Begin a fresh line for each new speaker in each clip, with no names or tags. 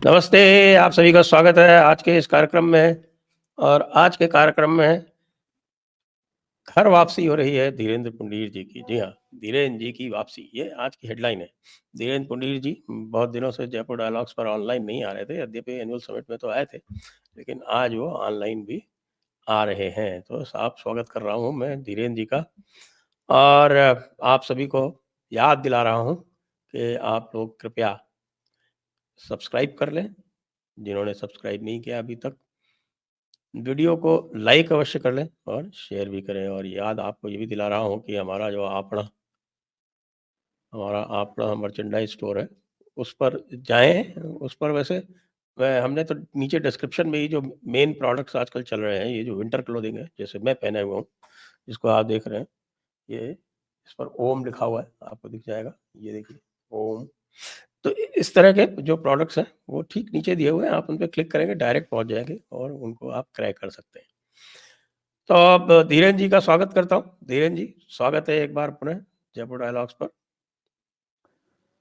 नमस्ते, आप सभी का स्वागत है आज के इस कार्यक्रम में। और आज के कार्यक्रम में घर वापसी हो रही है धीरेन्द्र पुंडीर जी की। जी हाँ, धीरेन्द्र जी की वापसी, ये आज की हेडलाइन है। धीरेन्द्र पुंडीर जी बहुत दिनों से जयपुर डायलॉग्स पर ऑनलाइन नहीं आ रहे थे। यद्यपि एनुअल समिट में तो आए थे, लेकिन आज वो ऑनलाइन भी आ रहे हैं। तो साफ स्वागत कर रहा हूँ मैं धीरेन्द्र जी का। और आप सभी को याद दिला रहा हूँ कि आप लोग कृपया सब्सक्राइब कर लें, जिन्होंने सब्सक्राइब नहीं किया अभी तक। वीडियो को लाइक अवश्य कर लें और शेयर भी करें। और याद आपको ये भी दिला रहा हूँ कि हमारा आपड़ा मर्चेंडाइज स्टोर है, उस पर जाएं। उस पर वैसे हमने तो नीचे डिस्क्रिप्शन में ही जो मेन प्रोडक्ट्स आजकल चल रहे हैं, ये जो विंटर क्लोथिंग है, जैसे मैं पहने हुआ हूँ, जिसको आप देख रहे हैं, ये इस पर ओम लिखा हुआ है, आपको दिख जाएगा, ये देखिए ओम। तो इस तरह के जो प्रोडक्ट्स हैं वो ठीक नीचे दिए हुए हैं, आप उन पे क्लिक करेंगे डायरेक्ट पहुंच जाएंगे और उनको आप क्रय कर सकते हैं। तो अब धीरेन्द्र जी का स्वागत करता हूँ। धीरेन्द्र जी, स्वागत है एक बार पुनः जयपुर डायलॉग्स पर।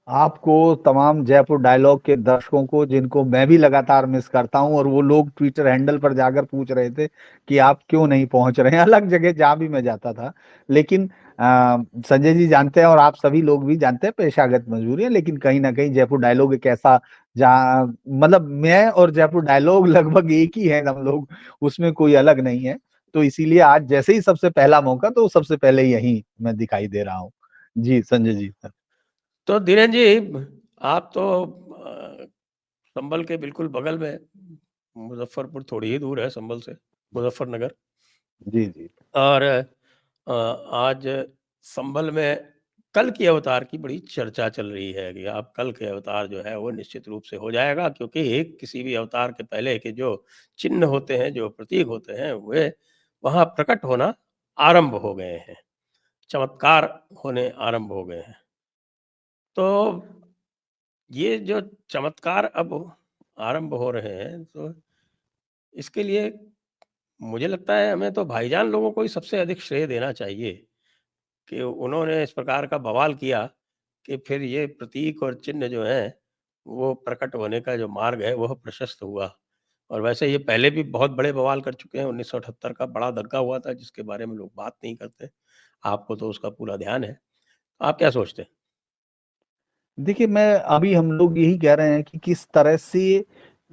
आपको, तमाम जयपुर डायलॉग के दर्शकों को, जिनको मैं भी लगातार मिस करता हूं, और वो लोग ट्विटर हैंडल पर जाकर पूछ रहे थे कि आप क्यों नहीं पहुंच रहे हैं अलग जगह जहां भी मैं जाता था। लेकिन संजय जी जानते हैं और आप सभी लोग भी जानते हैं, पेशागत मजबूरी है, लेकिन कहीं ना कहीं जयपुर डायलॉग एक ऐसा जहाँ, मतलब मैं और जयपुर डायलॉग लगभग एक ही है हम लोग, उसमें कोई अलग नहीं है। तो इसीलिए आज जैसे ही सबसे पहला मौका, तो सबसे पहले यही मैं दिखाई दे रहा हूँ। जी संजय जी।
तो धीरेन्द्र जी, आप तो संभल के बिल्कुल बगल में, मुजफ्फरपुर थोड़ी ही दूर है संभल से, मुजफ्फरनगर।
जी जी।
और आज संभल में कल के अवतार की बड़ी चर्चा चल रही है कि आप कल के अवतार जो है वो निश्चित रूप से हो जाएगा, क्योंकि एक किसी भी अवतार के पहले के जो चिन्ह होते हैं, जो प्रतीक होते हैं, वे वहाँ प्रकट होना आरंभ हो गए हैं, चमत्कार होने आरंभ हो गए हैं। तो ये जो चमत्कार अब आरंभ हो रहे हैं, तो इसके लिए मुझे लगता है हमें तो भाईजान लोगों को ही सबसे अधिक श्रेय देना चाहिए कि उन्होंने इस प्रकार का बवाल किया कि फिर ये प्रतीक और चिन्ह जो हैं, वो प्रकट होने का जो मार्ग है वह प्रशस्त हुआ। और वैसे ये पहले भी बहुत बड़े बवाल कर चुके हैं। 1978 का बड़ा दंगा हुआ था, जिसके बारे में लोग बात नहीं करते। आपको तो उसका पूरा ध्यान है। आप क्या सोचते हैं?
देखिए, मैं अभी हम लोग यही कह रहे हैं कि किस तरह से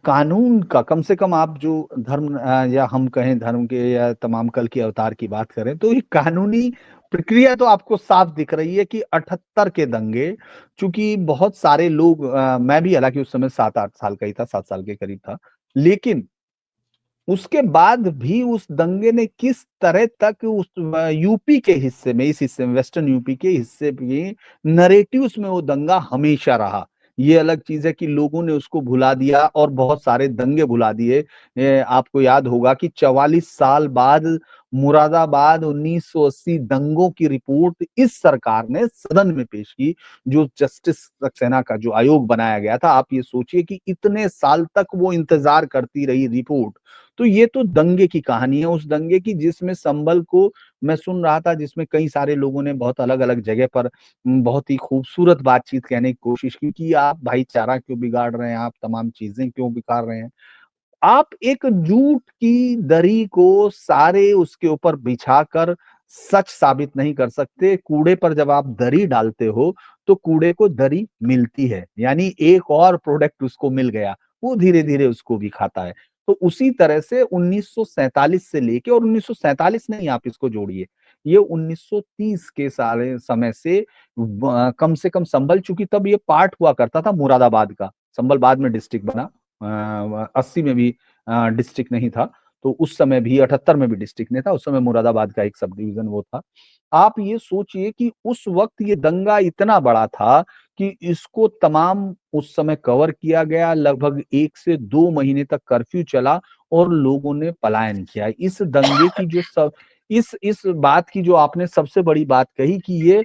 कानून का, कम से कम आप जो धर्म या हम कहें धर्म के, या तमाम कल के अवतार की बात करें, तो ये कानूनी प्रक्रिया तो आपको साफ दिख रही है कि 78 के दंगे, चूंकि बहुत सारे लोग, मैं भी हालांकि उस समय 7-8 साल का ही था, 7 साल के करीब था, लेकिन उसके बाद भी उस दंगे ने किस तरह तक उस यूपी के हिस्से में, इस हिस्से में, वेस्टर्न यूपी के हिस्से में नरेटिव्स में वो दंगा हमेशा रहा। ये अलग चीज है कि लोगों ने उसको भुला दिया और बहुत सारे दंगे भुला दिए। आपको याद होगा कि 44 साल बाद मुरादाबाद 1980 दंगों की रिपोर्ट इस सरकार ने सदन में पेश की, जो जस्टिस सक्सेना का जो आयोग बनाया गया था। आप ये सोचिए कि इतने साल तक वो इंतजार करती रही रिपोर्ट। तो ये तो दंगे की कहानी है, उस दंगे की, जिसमें संभल को मैं सुन रहा था, जिसमें कई सारे लोगों ने बहुत अलग अलग जगह पर बहुत ही खूबसूरत बातचीत कहने की कोशिश की कि आप भाईचारा क्यों बिगाड़ रहे हैं, आप तमाम चीजें क्यों बिगाड़ रहे हैं। आप एक झूठ की दरी को सारे उसके ऊपर बिछाकर सच साबित नहीं कर सकते। कूड़े पर जब आप दरी डालते हो, तो कूड़े को दरी मिलती है, यानी एक और प्रोडक्ट उसको मिल गया, वो धीरे धीरे उसको भी खाता है। तो उसी तरह से 1947 से लेके, और 1947 नहीं, आप इसको जोड़िए, ये 1930 के सारे समय कम से कम संभल, चूंकि तब ये पार्ट हुआ करता था मुरादाबाद का, संभल बाद में डिस्ट्रिक्ट बना, 80 में भी डिस्ट्रिक्ट नहीं था, तो उस समय भी 78 में भी डिस्ट्रिक्ट नहीं था, उस समय मुरादाबाद का एक सब डिवीजन वो था। आप ये सोचिए कि उस वक्त ये दंगा इतना बड़ा था कि इसको तमाम उस समय कवर किया गया, लगभग 1 से 2 महीने तक कर्फ्यू चला और लोगों ने पलायन किया। इस दंगे की जो सब, इस बात की जो आपने सबसे बड़ी बात कही कि ये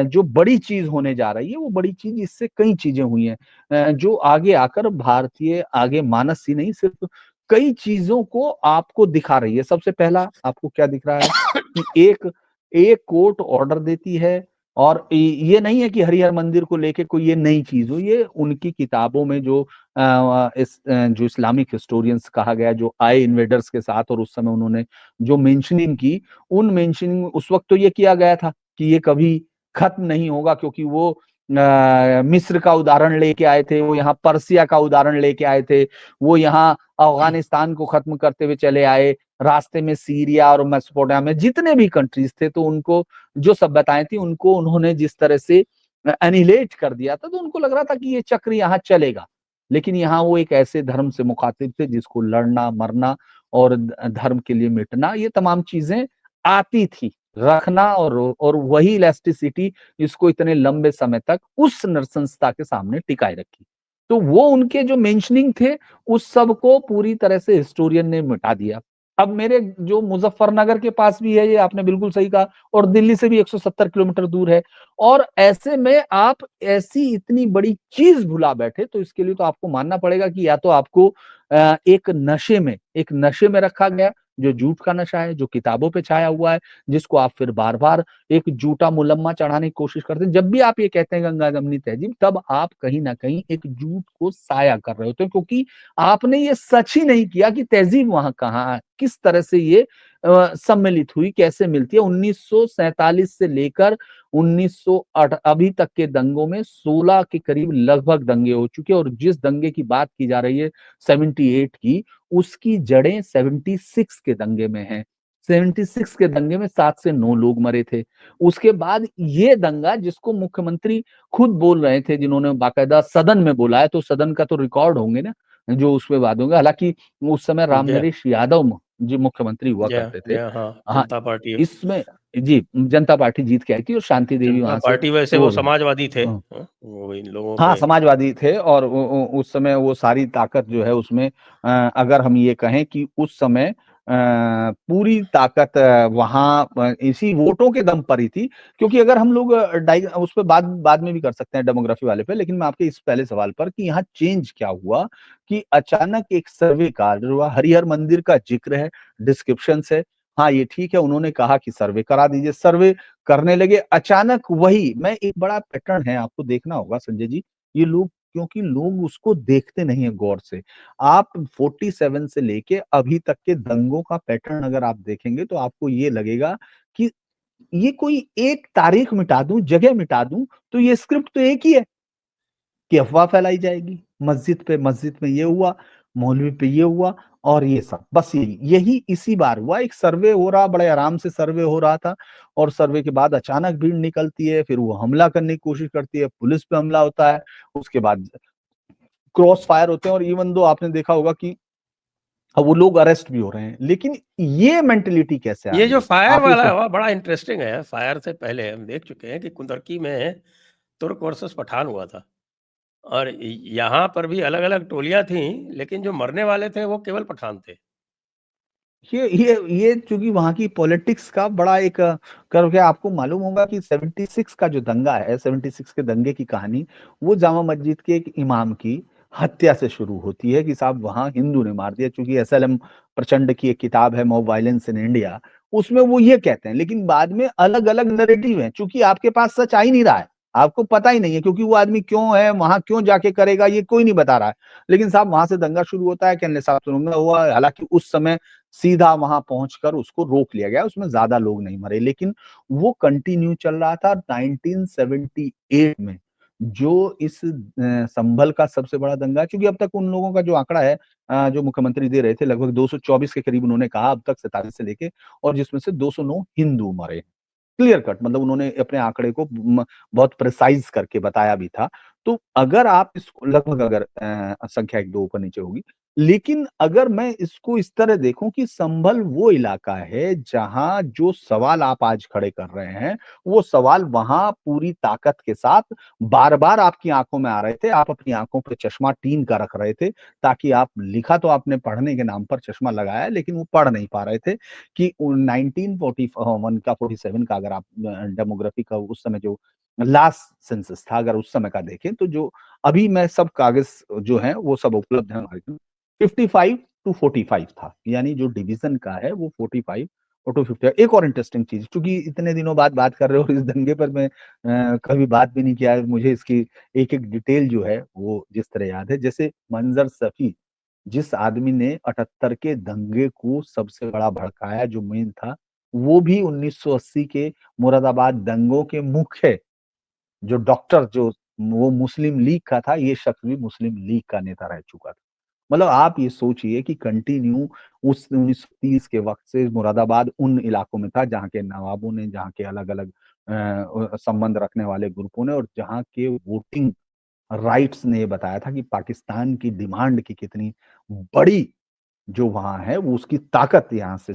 जो बड़ी चीज होने जा रही है, वो बड़ी चीज, इससे कई चीजें हुई हैं जो आगे आकर भारतीय आगे मानस ही नहीं, सिर्फ कई चीजों को आपको दिखा रही है। सबसे पहला आपको क्या दिख रहा है कि एक एक कोर्ट ऑर्डर देती है और ये नहीं है कि हरिहर मंदिर को लेके कोई ये नई चीज हो, ये उनकी किताबों में जो जो इस्लामिक हिस्टोरियंस कहा गया, जो आए इन्वेडर्स के साथ और उस समय उन्होंने जो मेंशनिंग की, उन मेंशनिंग उस वक्त तो ये किया गया था कि ये कभी खत्म नहीं होगा, क्योंकि वो मिस्र का उदाहरण लेके आए थे, वो यहाँ पर्सिया का उदाहरण लेके आए थे, वो यहाँ अफगानिस्तान को खत्म करते हुए चले आए, रास्ते में सीरिया और मेसोपोटामिया जितने भी कंट्रीज थे, तो उनको जो सभ्यताएं थी उनको उन्होंने जिस तरह से एनिहिलेट कर दिया था, तो उनको लग रहा था कि ये चक्र यहाँ चलेगा। लेकिन यहाँ वो एक ऐसे धर्म से मुखातिब थे जिसको लड़ना मरना और धर्म के लिए मिटना, ये तमाम चीजें आती थी रखना, और वही इलास्टिसिटी इसको इतने लंबे समय तक उस नरसंस्था के सामने टिकाए रखी। तो वो उनके जो मेंशनिंग थे, उस सब को पूरी तरह से हिस्टोरियन ने मिटा दिया। अब मेरे जो मुजफ्फरनगर के पास भी है, ये आपने बिल्कुल सही कहा, और दिल्ली से भी 170 किलोमीटर दूर है, और ऐसे में आप ऐसी इतनी बड़ी चीज भुला बैठे, तो इसके लिए तो आपको मानना पड़ेगा कि या तो आपको एक नशे में रखा गया, जो झूठ का नशा है, जो किताबों पे छाया हुआ है, जिसको आप फिर बार बार एक झूठा मुलम्मा चढ़ाने की कोशिश करते हैं। जब भी आप ये कहते हैं गंगा जमनी तहजीब, तब आप कहीं ना कहीं एक झूठ को साया कर रहे होते हैं, क्योंकि आपने ये सच ही नहीं किया कि तहजीब वहां कहाँ है, किस तरह से ये सम्मिलित हुई, कैसे मिलती है। 1947 से लेकर 1908 अभी तक के दंगों में 16 के करीब लगभग दंगे हो चुके हैं, और जिस दंगे की बात की जा रही है 78 की, उसकी जड़ें 76 के दंगे में हैं। 76 के दंगे में 7 से 9 लोग मरे थे। उसके बाद ये दंगा, जिसको मुख्यमंत्री खुद बोल रहे थे, जिन्होंने बाकायदा सदन में बोला है, तो सदन का तो रिकॉर्ड होंगे ना, जो उस पे बात होंगे। हालांकि उस समय राम
जय
नरेश यादव जी मुख्यमंत्री हुआ
जय
करते थे।
जय हाँ,
हाँ,
जनता पार्टी।
इसमें जी जनता पार्टी जीत के आई थी, और शांति देवी
जनता
वहां से
पार्टी वैसे वो
वो
समाजवादी थे, वो इन लोगों
हाँ,
के।
समाजवादी थे, और उस समय वो सारी ताकत जो है उसमें, अगर हम ये कहें कि उस समय पूरी ताकत वहाँ इसी वोटों के दम पर ही थी। क्योंकि अगर हम लोग उस पे बाद बाद में भी कर सकते हैं डेमोग्राफी वाले पे, लेकिन मैं आपके इस पहले सवाल पर कि यहाँ चेंज क्या हुआ, कि अचानक एक सर्वे कार्य हुआ, हरिहर मंदिर का जिक्र है, डिस्क्रिप्शन है। हाँ, ये ठीक है, उन्होंने कहा कि सर्वे करा दीजिए, सर्वे करने लगे। अचानक वही, मैं एक बड़ा पैटर्न है, आपको देखना होगा संजय जी, ये लोग, क्योंकि लोग उसको देखते नहीं है गौर से। आप 47 से लेके अभी तक के दंगों का पैटर्न अगर आप देखेंगे, तो आपको ये लगेगा कि ये कोई एक तारीख मिटा दूं, जगह मिटा दूं, तो ये स्क्रिप्ट तो एक ही है कि अफवाह फैलाई जाएगी, मस्जिद में ये हुआ, मौलवी पे ये हुआ, और ये सब बस यही इसी बार हुआ। एक सर्वे हो रहा, बड़े आराम से सर्वे हो रहा था, और सर्वे के बाद अचानक भीड़ निकलती है, फिर वो हमला करने की कोशिश करती है, पुलिस पे हमला होता है, उसके बाद क्रॉस फायर होते हैं, और इवन दो आपने देखा होगा कि अब वो लोग अरेस्ट भी हो रहे हैं। लेकिन ये मेंटेलिटी कैसे आ
ये
गई,
जो फायर
आप इस
वाला है, वह बड़ा इंटरेस्टिंग है। फायर से पहले हम देख चुके हैं कि कुंदरकी में तुर्क वर्सेस पठान हुआ था, और यहाँ पर भी अलग-अलग टोलियाँ थीं, लेकिन जो मरने वाले थे वो केवल पठान थे।
ये चूंकि वहां की पॉलिटिक्स का बड़ा एक कर्व है। आपको मालूम होगा कि 76 का जो दंगा है, 76 के दंगे की कहानी, वो जामा मस्जिद के एक इमाम की हत्या से शुरू होती है, कि साहब वहां हिंदू ने मार दिया। चूंकि एसएलएम प्रचंड की एक किताब है, मॉब वायलेंस इन इंडिया, उसमें वो ये कहते हैं, लेकिन बाद में अलग अलग नैरेटिव है। चूंकि आपके पास सच आ ही नहीं रहा है, आपको पता ही नहीं है, क्योंकि वो आदमी क्यों है वहां, क्यों जाके करेगा, ये कोई नहीं बता रहा है। लेकिन साहब वहां से दंगा शुरू होता है, कहने साहब सुनूंगा हुआ। हालांकि उस समय सीधा वहां पहुंचकर उसको रोक लिया गया, उसमें ज्यादा लोग नहीं मरे, लेकिन वो कंटिन्यू चल रहा था। 1978 में जो इस संभल का सबसे बड़ा दंगा, क्योंकि अब तक उन लोगों का जो आंकड़ा है, जो मुख्यमंत्री दे रहे थे, लगभग 224 के करीब उन्होंने कहा अब तक 47 से लेके, और जिसमें से 209 हिंदू मरे। क्लियर कट, मतलब उन्होंने अपने आंकड़े को बहुत प्रिसाइज करके बताया भी था। तो अगर आप इसको लगभग, अगर संख्या एक दो ऊपर नीचे होगी, लेकिन अगर मैं इसको इस तरह देखूं कि संभल वो इलाका है जहां जो सवाल आप आज खड़े कर रहे हैं, वो सवाल वहां पूरी ताकत के साथ बार बार आपकी आंखों में आ रहे थे। आप अपनी आंखों पे चश्मा टीन का रख रहे थे, ताकि आप, लिखा तो आपने पढ़ने के नाम पर चश्मा लगाया, लेकिन वो पढ़ नहीं पा रहे थे कि 1941 का 47 का, अगर आप डेमोग्राफी का उस समय जो लास्ट सेंसस था, अगर उस समय का देखें, तो जो अभी मैं सब कागज जो है वो सब उपलब्ध है हमारे पास, 55 to 45 था, यानी जो डिवीजन का है वो 45 ऑटो 50। एक और इंटरेस्टिंग चीज, क्योंकि इतने दिनों बाद बात कर रहे हो और इस दंगे पर मैं कभी बात भी नहीं किया है, मुझे इसकी एक एक डिटेल जो है वो जिस तरह याद है, जैसे मंजर सफी, जिस आदमी ने 78 के दंगे को सबसे बड़ा भड़काया, जो मेन था, वो भी 1980 के मुरादाबाद दंगों के मुख्य जो डॉक्टर, जो वो मुस्लिम लीग का था, ये शख्स भी मुस्लिम लीग का नेता रह चुका था। मतलब आप ये सोचिए कि कंटिन्यू उस 1930 के वक्त से मुरादाबाद उन इलाकों में था जहाँ के नवाबों ने, जहाँ के अलग अलग संबंध रखने वाले ग्रुपों ने, और जहाँ के वोटिंग राइट्स ने ये बताया था कि पाकिस्तान की डिमांड की कितनी बड़ी जो वहां है, वो उसकी ताकत यहाँ से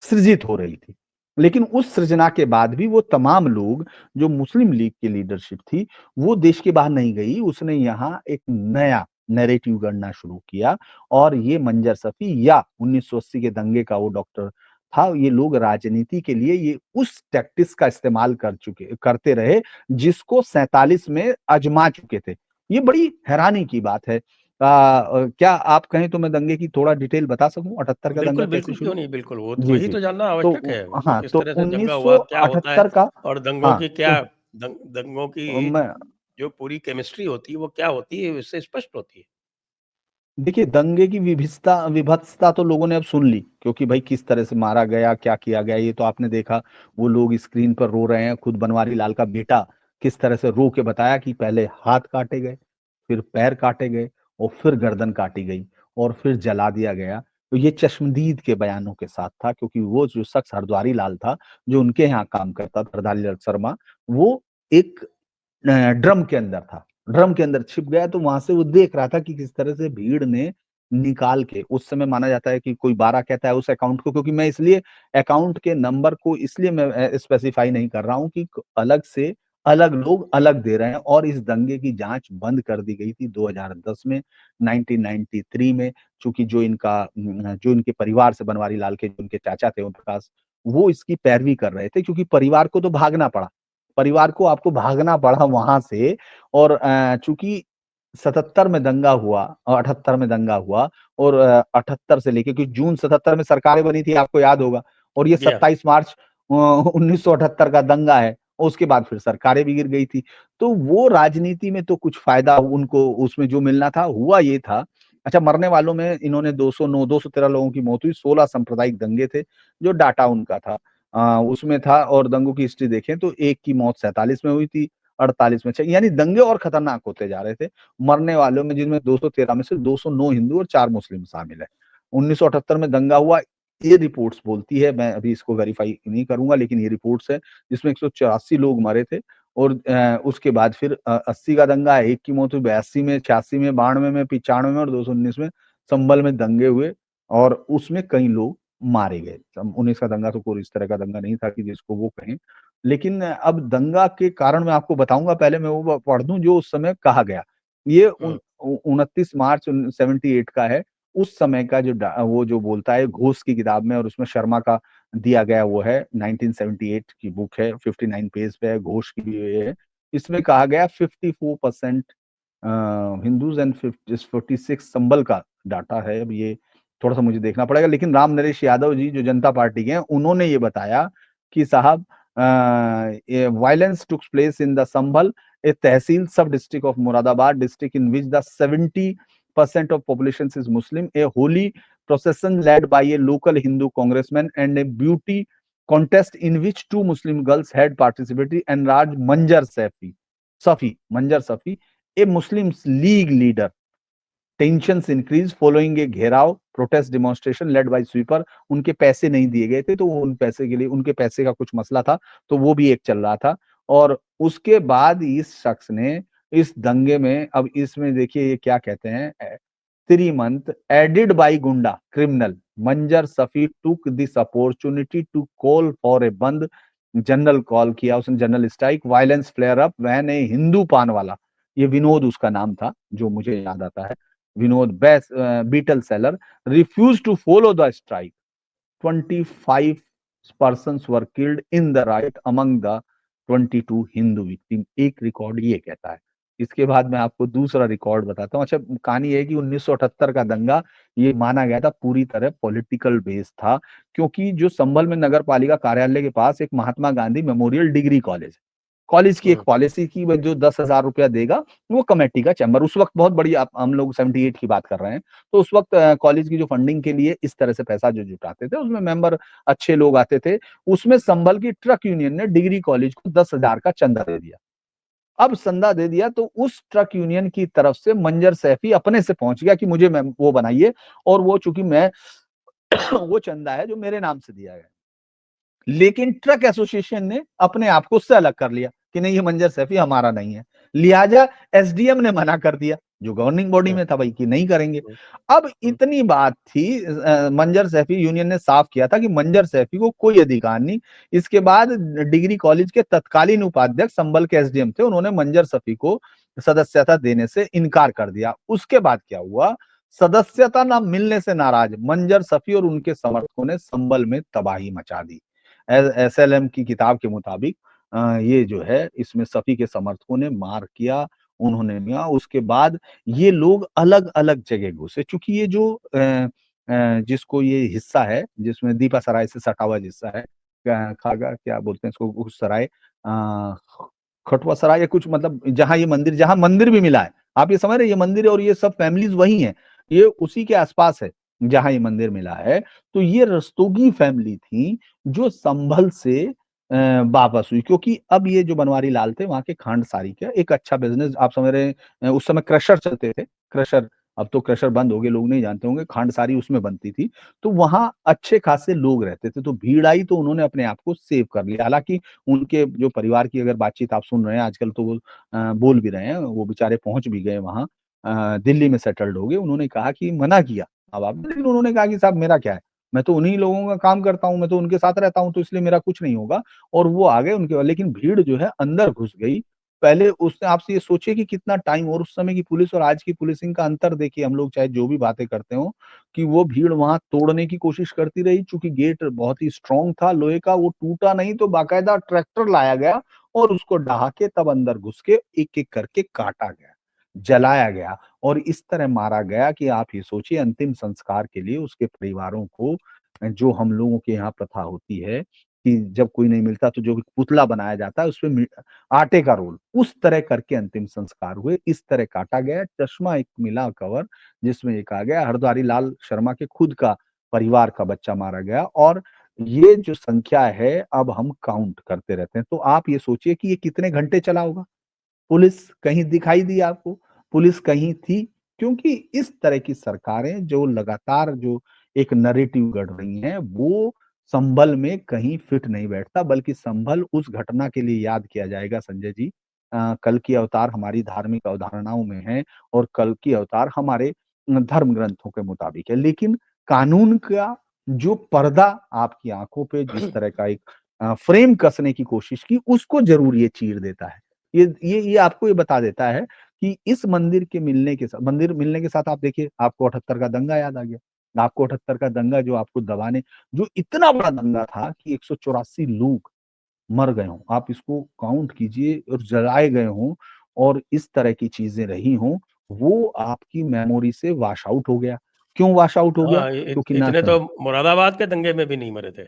सृजित हो रही थी। लेकिन उस सृजना के बाद भी वो तमाम लोग, जो मुस्लिम लीग की लीडरशिप थी, वो देश के बाहर नहीं गई। उसने यहाँ एक नया नैरेटिव गढ़ना शुरू किया, और ये मंजर सफी या 1980 के दंगे का वो डॉक्टर था, ये लोग राजनीति के लिए ये उस टैक्टिक्स का इस्तेमाल करते रहे, जिसको 47 में आजमा चुके थे। ये बड़ी हैरानी की बात है। क्या आप कहें तो मैं दंगे की थोड़ा डिटेल बता सकूं, 78 का दंगा
बिल्कुल,
कैसे
बिल्कुल,
शुरू?
क्यों नहीं, बिल्कुल, वो
जी
वही
जी।
तो जानना
तो
आवश्यक है कि
हाँ,
किस
तो
तरह से दंगा हुआ, क्या होता है
1978 का,
और दंगों
हाँ
की
तो
क्या दंगों की
मैं
जो पूरी केमिस्ट्री होती है, वो क्या होती है, इससे स्पष्ट होती है।
देखिए, दंगे की विभत्सता तो लोगों ने अब सुन ली, क्योंकि भाई किस तरह से मारा गया, क्या किया गया, ये तो आपने देखा। वो लोग स्क्रीन पर रो रहे हैं, खुद बनवारी लाल का बेटा किस तरह से रो के बताया कि पहले हाथ काटे गए, फिर पैर काटे गए, और फिर गर्दन काटी गई, और फिर जला दिया गया। तो ये चश्मदीद के बयानों के साथ था, क्योंकि वो जो शख्स हरद्वारी लाल था, जो उनके यहाँ काम करता था, हरदारी लाल शर्मा, वो एक ड्रम के अंदर था, ड्रम के अंदर छिप गया। तो वहां से वो देख रहा था कि किस तरह से भीड़ ने निकाल के, उस समय माना जाता है कि कोई 12 कहता है उस अकाउंट को, क्योंकि मैं इसलिए अकाउंट के नंबर को इसलिए मैं स्पेसिफाई नहीं कर रहा हूँ कि अलग से अलग लोग अलग दे रहे हैं। और इस दंगे की जांच बंद कर दी गई थी 2010 में, 1993 में, चूंकि जो इनके परिवार से, बनवारी लाल के जो उनके चाचा थे उनके पास, वो इसकी पैरवी कर रहे थे, क्योंकि परिवार को तो भागना पड़ा, परिवार को आपको भागना पड़ा वहां से। और चूंकि 77 में दंगा हुआ और 78 में दंगा हुआ, और 78 से लेके, क्योंकि जून 77 में सरकारें बनी थी, आपको याद होगा, और ये
जी हाँ।
27 मार्च 1978 का दंगा है, और उसके बाद फिर सरकारें भी गिर गई थी। तो वो राजनीति में तो कुछ फायदा उनको उसमें जो मिलना था, हुआ ये था। अच्छा, मरने वालों में इन्होंने 209 213 लोगों की मौत हुई, 16 सांप्रदायिक दंगे थे, जो डाटा उनका था उसमें था। और दंगों की हिस्ट्री देखें तो एक की मौत 47 में हुई थी, 48 में 6, यानी दंगे और खतरनाक होते जा रहे थे। मरने वालों में, जिनमें 213 में से 209 हिंदू और 4 मुस्लिम शामिल है। 1978 में दंगा हुआ, ये रिपोर्ट्स बोलती है, मैं अभी इसको वेरीफाई नहीं करूंगा, लेकिन ये रिपोर्ट्स है, जिसमें 184 लोग मरे थे। और उसके बाद फिर 80 का दंगा है, एक की मौत हुई, 82 में, 86 में, 92 में, 95 में और 219 में संभल में दंगे हुए, और उसमें कई लोग मारे गए। 19 का दंगा तो कोई इस तरह का दंगा नहीं था कि जिसको वो कहें। लेकिन अब दंगा के कारण मैं आपको बताऊंगा, पहले मैं वो पढ़ दूं जो उस समय कहा गया। ये
हुँ,
29 मार्च 78 का है। उस समय का वो जो बोलता है घोष की किताब में, और उसमें शर्मा का दिया गया वो है, 1978 की बुक है, 59 पेज पे है, घोष की भी ये है। इसमें कहा गया 54% हिंदूज एंड 46 संबल का डाटा है। अब ये थोड़ा सा मुझे देखना पड़ेगा, लेकिन राम नरेश यादव जी जो जनता पार्टी के हैं, उन्होंने ये बताया कि साहब, violence took place in the Sambhal, a tehsil sub district of Moradabad district in which the 70% of population is Muslim, a holy procession led by a local Hindu congressman and a beauty contest in which two Muslim girls had participated, and Raj Manjar Safi, a Muslim League leader. Tensions increased following a घेराव protest demonstration led by sweeper. उनके पैसे नहीं दिए गए थे, तो उन पैसे के लिए, उनके पैसे का कुछ मसला था, तो वो भी एक चल रहा था। और उसके बाद इस शख्स ने इस दंगे में, अब इसमें देखिए ये क्या कहते हैं, 3 month added by goonda criminal Manzar Safi took this opportunity to call for a bandh, general call किया उसने, general strike, violence flare up when a Hindu paan wala, ये विनोद उसका नाम था जो मुझे याद आता है, Vinod betel seller, refuse to follow the strike, 25 persons were killed in the riot among the 22 Hindu victim, एक रिकॉर्ड ये कहता है। इसके बाद मैं आपको दूसरा रिकॉर्ड बताता हूँ। अच्छा, कहानी ये है कि 1978 का दंगा ये माना गया था पूरी तरह पॉलिटिकल बेस था, क्योंकि जो संभल में नगर पालिका कार्यालय के पास एक Mahatma Gandhi memorial degree college है। कॉलेज की एक
हुँ,
पॉलिसी की, वो जो 10,000 रुपया देगा, वो कमेटी का चैम्बर, उस वक्त बहुत बड़ी, आप हम लोग 78 की बात कर रहे हैं, तो उस वक्त कॉलेज की जो फंडिंग के लिए इस तरह से पैसा जो जुटाते थे, उसमें मेंबर अच्छे लोग आते थे। उसमें संभल की ट्रक यूनियन ने डिग्री कॉलेज को 10,000 का चंदा दे दिया। अब चंदा दे दिया तो उस ट्रक यूनियन की तरफ से मंजर सैफी अपने से पहुंच गया कि मुझे वो बनाइए, और वो चूंकि मैं वो चंदा है जो मेरे नाम से दिया गया। लेकिन ट्रक एसोसिएशन ने अपने आप को उससे अलग कर लिया कि नहीं, ये मंजर सैफी हमारा नहीं है। लिहाजा एसडीएम ने मना कर दिया, जो गवर्निंग बॉडी
हुँ,
में था भाई, कि नहीं करेंगे।
हुँ,
अब
हुँ,
इतनी बात थी, मंजर सैफी यूनियन ने साफ किया था कि मंजर सैफी को कोई अधिकार नहीं। इसके बाद डिग्री कॉलेज के तत्कालीन उपाध्यक्ष संभल के एसडीएम थे, उन्होंने मंजर सैफी को सदस्यता देने से इनकार कर दिया। उसके बाद क्या हुआ, सदस्यता न मिलने से नाराज मंजर सैफी और उनके समर्थकों ने संभल में तबाही मचा दी। एसएलएम की किताब के मुताबिक ये जो है, इसमें सफी के समर्थकों ने मार किया, उन्होंने मिया। उसके बाद ये लोग अलग-अलग जगह घुसे, चूँकि ये जो जिसको ये हिस्सा है, जिसमें दीपा सराय से सटा हुआ हिस्सा है, खागा क्या बोलते हैं इसको, उस सराय, खटुआ सराय या कुछ, मतलब जहाँ मंदिर भी मिला है। आप ये समझ रहे हैं, ये मंदिर और ये सब फैमिलीज़ वही हैं। ये उसी के आस-पास है, जहाँ ये मंदिर मिला है। तो ये रस्तोगी फैमिली थी, जो संभल से वापस हुई, क्योंकि अब ये जो बनवारी लाल थे, वहाँ के खांडसारी का एक अच्छा बिज़नेस, आप समझ रहे हैं, उस समय क्रशर चलते थे, क्रशर, अब तो क्रशर बंद हो गए, लोग नहीं जानते होंगे, खांडसारी उसमें बनती थी। तो वहाँ अच्छे खासे लोग रहते थे, तो भीड़ आई तो उन्होंने अपने आप को सेव कर लिया। हालाँकि उनके जो परिवार की अगर बातचीत आप सुन रहे हैं आजकल, तो वो बोल भी रहे हैं, वो बेचारे पहुँच भी गए वहाँ, दिल्ली में सेटल्ड हो गए। उन्होंने कहा कि मना किया माँ-बाप ने, लेकिन उन्होंने कहा कि साहब मेरा क्या है? मैं तो उन्हीं लोगों का काम करता हूँ, मैं तो उनके साथ रहता हूँ, तो इसलिए मेरा कुछ नहीं होगा। और वो आ गए उनके, लेकिन भीड़ जो है अंदर घुस गई। पहले उसने, आपसे ये सोचिए कि कितना टाइम, और उस समय की पुलिस और आज की पुलिसिंग का अंतर देखिए, हम लोग चाहे जो भी बातें करते हों, कि वो भीड़ वहाँ तोड़ने की कोशिश करती रही, चूँकि गेट बहुत ही स्ट्रॉन्ग था लोहे का, वो टूटा नहीं, तो बाकायदा ट्रैक्टर लाया गया और उसको ढहा के तब अंदर घुस के एक-एक करके काटा गया, जलाया गया, और इस तरह मारा गया कि आप ये सोचिए, अंतिम संस्कार के लिए उसके परिवारों को, जो हम लोगों के यहाँ प्रथा होती है कि जब कोई नहीं मिलता तो जो पुतला बनाया जाता है, उसपे आटे का रोल, उस तरह करके अंतिम संस्कार हुए। इस तरह काटा गया। चश्मा एक मिला कवर, जिसमें ये कहा गया हरद्वारी लाल शर्मा के खुद का परिवार का बच्चा मारा गया, और ये जो संख्या है, अब हम काउंट करते रहते हैं। तो आप ये सोचिए कि ये कितने घंटे चला होगा। पुलिस कहीं दिखाई दी आपको? पुलिस कहीं थी? क्योंकि इस तरह की सरकारें जो लगातार जो एक नैरेटिव गढ़ रही हैं, वो संभल में कहीं फिट नहीं बैठता, बल्कि संभल उस घटना के लिए याद किया जाएगा, संजय जी। कल की अवतार हमारी धार्मिक अवधारणाओं में है, और कल की अवतार हमारे धर्म ग्रंथों के मुताबिक है। लेकिन कानून का जो पर्दा आपकी आँखों पे जिस तरह का एक फ्रेम कसने की कोशिश की, उसको ज़रूर ये चीर देता है। ये आपको ये बता देता है कि इस मंदिर मिलने के साथ आप देखिए, आपको 78 का दंगा याद आ गया। आपको 78 का दंगा, जो आपको दबाने, जो इतना बड़ा दंगा था कि 184 लोग मर गए हों। आप इसको काउंट कीजिए, और जलाए गए हों, और इस तरह की चीज़ें रही हों, वो आपकी मेमोरी से वॉश आउट हो गया। क्यों वॉश आउट हो गया?
हाँ,
क्योंकि ना
इतने
कहीं
तो मुरादाबाद के दंगे में भी नहीं मरे थे।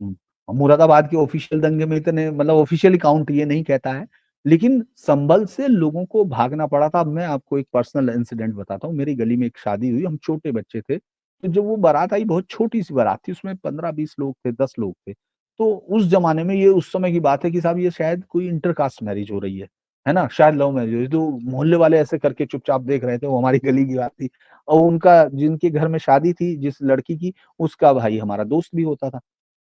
हुँ। मुरादाबाद के ऑफिशियल दंगे में इतने, मतलब ऑफिशियली काउंट ये नहीं कहता है, लेकिन संभल से लोगों को भागना पड़ा था। अब मैं आपको एक पर्सनल इंसिडेंट बताता हूँ। मेरी गली में एक शादी हुई, हम छोटे बच्चे थे, तो जब वो बारात आई, बहुत छोटी-सी बारात थी, उसमें 15-20 लोग थे, 10 लोग थे। तो उस ज़माने में, ये उस समय की बात है कि साहब, ये शायद कोई इंटर कास्ट मैरिज हो रही है ना? शायद लव मैरिज हो रही है, तो मोहल्ले वाले ऐसे करके चुपचाप देख रहे थे, वो हमारी गली की बात थी, और उनका, जिनके घर में शादी थी जिस लड़की की, उसका भाई हमारा दोस्त भी होता था।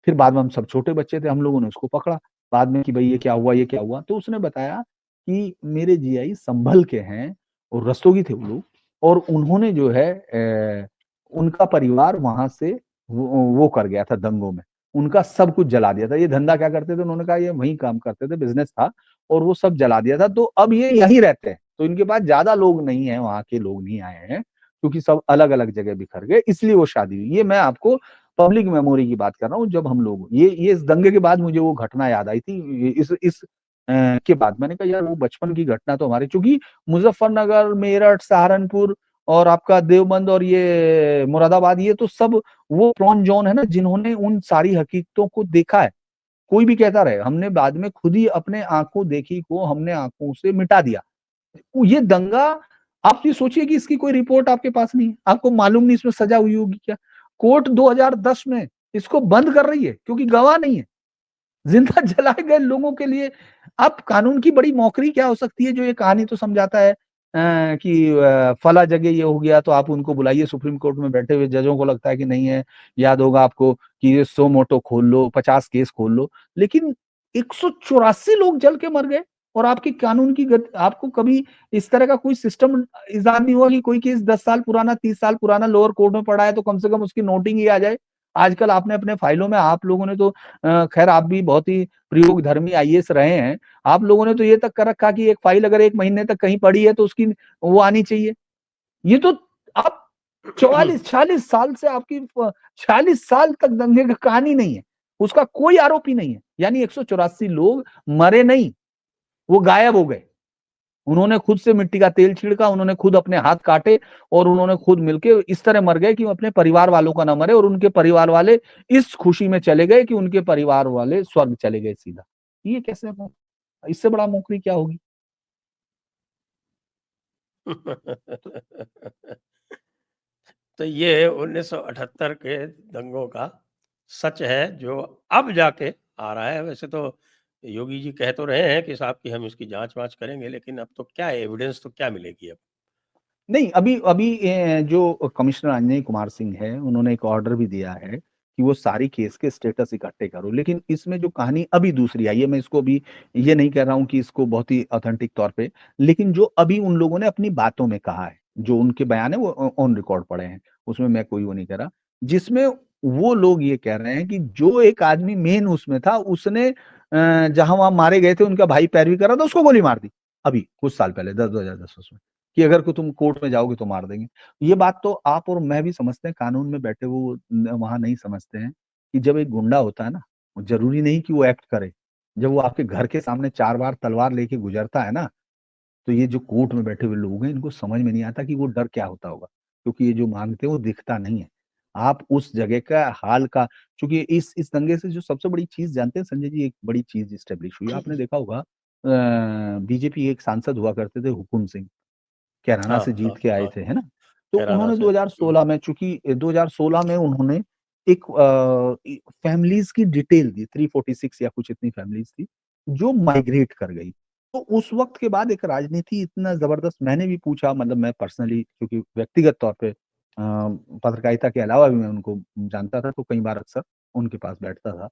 फिर बाद में, हम सब छोटे बच्चे थे, हम लोगों ने उसको पकड़ा, बाद में, कि भई ये क्या हुआ, ये क्या हुआ? तो उसने बताया कि मेरे जीआई संभल के हैं, और रस्तोगी थे वो लोग, और उन्होंने जो है, उनका परिवार वहाँ से वो कर गया था दंगों में, उनका सब कुछ जला दिया था। ये धंधा क्या करते थे? उन्होंने कहा ये वहीं काम करते थे, बिज़नेस था, और वो सब जला दिया था। तो अब ये यहीं रहते हैं, तो इनके पास ज़्यादा लोग नहीं हैं, वहाँ के लोग नहीं आए हैं, क्योंकि सब अलग-अलग जगह बिखर गए, इसलिए वो शादी हुई। ये मैं आपको पब्लिक मेमोरी की बात कर रहा हूँ, जब हम लोग, ये इस दंगे के बाद मुझे वो घटना याद आई थी, इस के बाद मैंने कहा यार वो बचपन की घटना तो हमारी, चूँकि मुज़फ्फरनगर, मेरठ, सहारनपुर और आपका देवबंद और ये मुरादाबाद, ये तो सब वो प्रॉन ज़ोन है ना जिन्होंने उन सारी हकीकतों को देखा है। कोई भी कहता रहे, हमने बाद में खुद ही अपने आँखों देखी को हमने आँखों से मिटा दिया। ये दंगा, आप ये सोचिए कि इसकी कोई रिपोर्ट आपके पास नहीं है, आपको मालूम नहीं इसमें सज़ा हुई होगी क्या? कोर्ट 2010 में इसको बंद कर रही है क्योंकि गवाह नहीं है। जिंदा जलाए गए लोगों के लिए अब कानून की बड़ी मौकरी क्या हो सकती है जो ये कहानी तो समझाता है कि फला जगह ये हो गया तो आप उनको बुलाइए, सुप्रीम कोर्ट में बैठे हुए जजों को लगता है कि नहीं है, याद होगा आपको कि ये सो मोटो खोल लो, 50 केस खोल लो, लेकिन 184 लोग जल के मर गए और आपकी कानून की आपको कभी इस तरह का कोई सिस्टम इजाद नहीं हुआ कि कोई केस 10 साल पुराना, 30 साल पुराना लोअर कोर्ट में पड़ा है तो कम से कम उसकी नोटिंग ही आ जाए। आजकल आपने अपने फाइलों में, आप लोगों ने तो खैर आप भी बहुत ही प्रयोगधर्मी आईएएस रहे हैं। आप लोगों ने तो ये तक कर रखा कि एक फाइल अगर 1 महीने तक कहीं पड़ी है तो उसकी वो आनी चाहिए। ये तो आप 44-46 साल से आपकी 46 साल तक दंगे की कहानी नहीं है। उसका कोई आरोपी नहीं है। यानी 184 लोग मरे नहीं, वो गायब हो गए। उन्होंने खुद से मिट्टी का तेल छिड़का, उन्होंने खुद अपने हाथ काटे और उन्होंने खुद मिलके इस तरह मर गए कि वो अपने परिवार वालों का ना मरे और उनके परिवार वाले इस खुशी में चले गए कि उनके परिवार वाले स्वर्ग चले गए सीधा। ये कैसे हो? इससे बड़ा मौकरी क्या होगी?
तो ये 1978 के दंगों का सच है जो अब जाके आ रहा है। वैसे तो योगी जी कह तो रहे हैं कि साहब कि हम इसकी जाँच-वाँच करेंगे, लेकिन अब तो क्या एविडेंस तो क्या मिलेगी अब?
नहीं, अभी अभी जो कमिश्नर अंजनी कुमार सिंह हैं, उन्होंने एक ऑर्डर भी दिया है कि वो सारी केस के स्टेटस इकट्ठे करो। लेकिन इसमें जो कहानी अभी दूसरी आई है, मैं इसको अभी ये नहीं कह रहा हूँ कि इसको बहुत ही ऑथेंटिक तौर पे, लेकिन जो अभी उन लोगों ने अपनी बातों में कहा है, जो उनके बयान है वो ऑन रिकॉर्ड पड़े हैं, उसमें मैं कोई वो नहीं कर रहा। जिसमें वो लोग ये कह रहे हैं कि जो एक आदमी मेन उसमें था, उसने जहाँ वहाँ मारे गए थे, उनका भाई पैरवी कर रहा था, उसको गोली मार दी। अभी कुछ साल पहले 2010 में। कि अगर को तुम कोर्ट में जाओगे तो मार देंगे। ये बात तो आप और मैं भी समझते हैं, कानून में बैठे वो वहाँ नहीं समझते हैं कि जब एक गुंडा होता है ना, ज़रूरी नहीं कि वो एक्ट करे। जब वो आपके घर के सामने 4 बार तलवार लेके गुज़रता है ना, तो ये जो कोर्ट में बैठे हुए लोग हैं, इनको समझ में नहीं आता कि वो डर क्या होता होगा। क्योंकि ये जो माँगते हैं, वो दिखता नहीं है। आप उस जगह का हाल का, चूँकि इस दंगे से जो सबसे बड़ी चीज़ जानते हैं संजय जी, एक बड़ी चीज़ एस्टेब्लिश हुई। आपने देखा होगा बीजेपी एक सांसद हुआ करते थे हुकुम सिंह। कैराना
हाँ,
से
हाँ,
जीत के आए
हाँ,
थे, है ना? तो
कैराना
उन्होंने
से। हुँ।
2016 में, चूँकि 2016 में उन्होंने एक फैमिलीज़ की डिटेल दी, 346 या कुछ इतनी फैमिलीज़ थी, जो माइग्रेट कर गई। तो उस वक़्त के बाद एक राजनीति इतना ज़बरदस्त, मैंने भी पूछा, मतलब मैं पर्सनली क्योंकि व्यक्तिगत तौर पे पत्रकारिता के अलावा भी मैं उनको जानता था, तो कई बार अक्सर उनके पास बैठता था।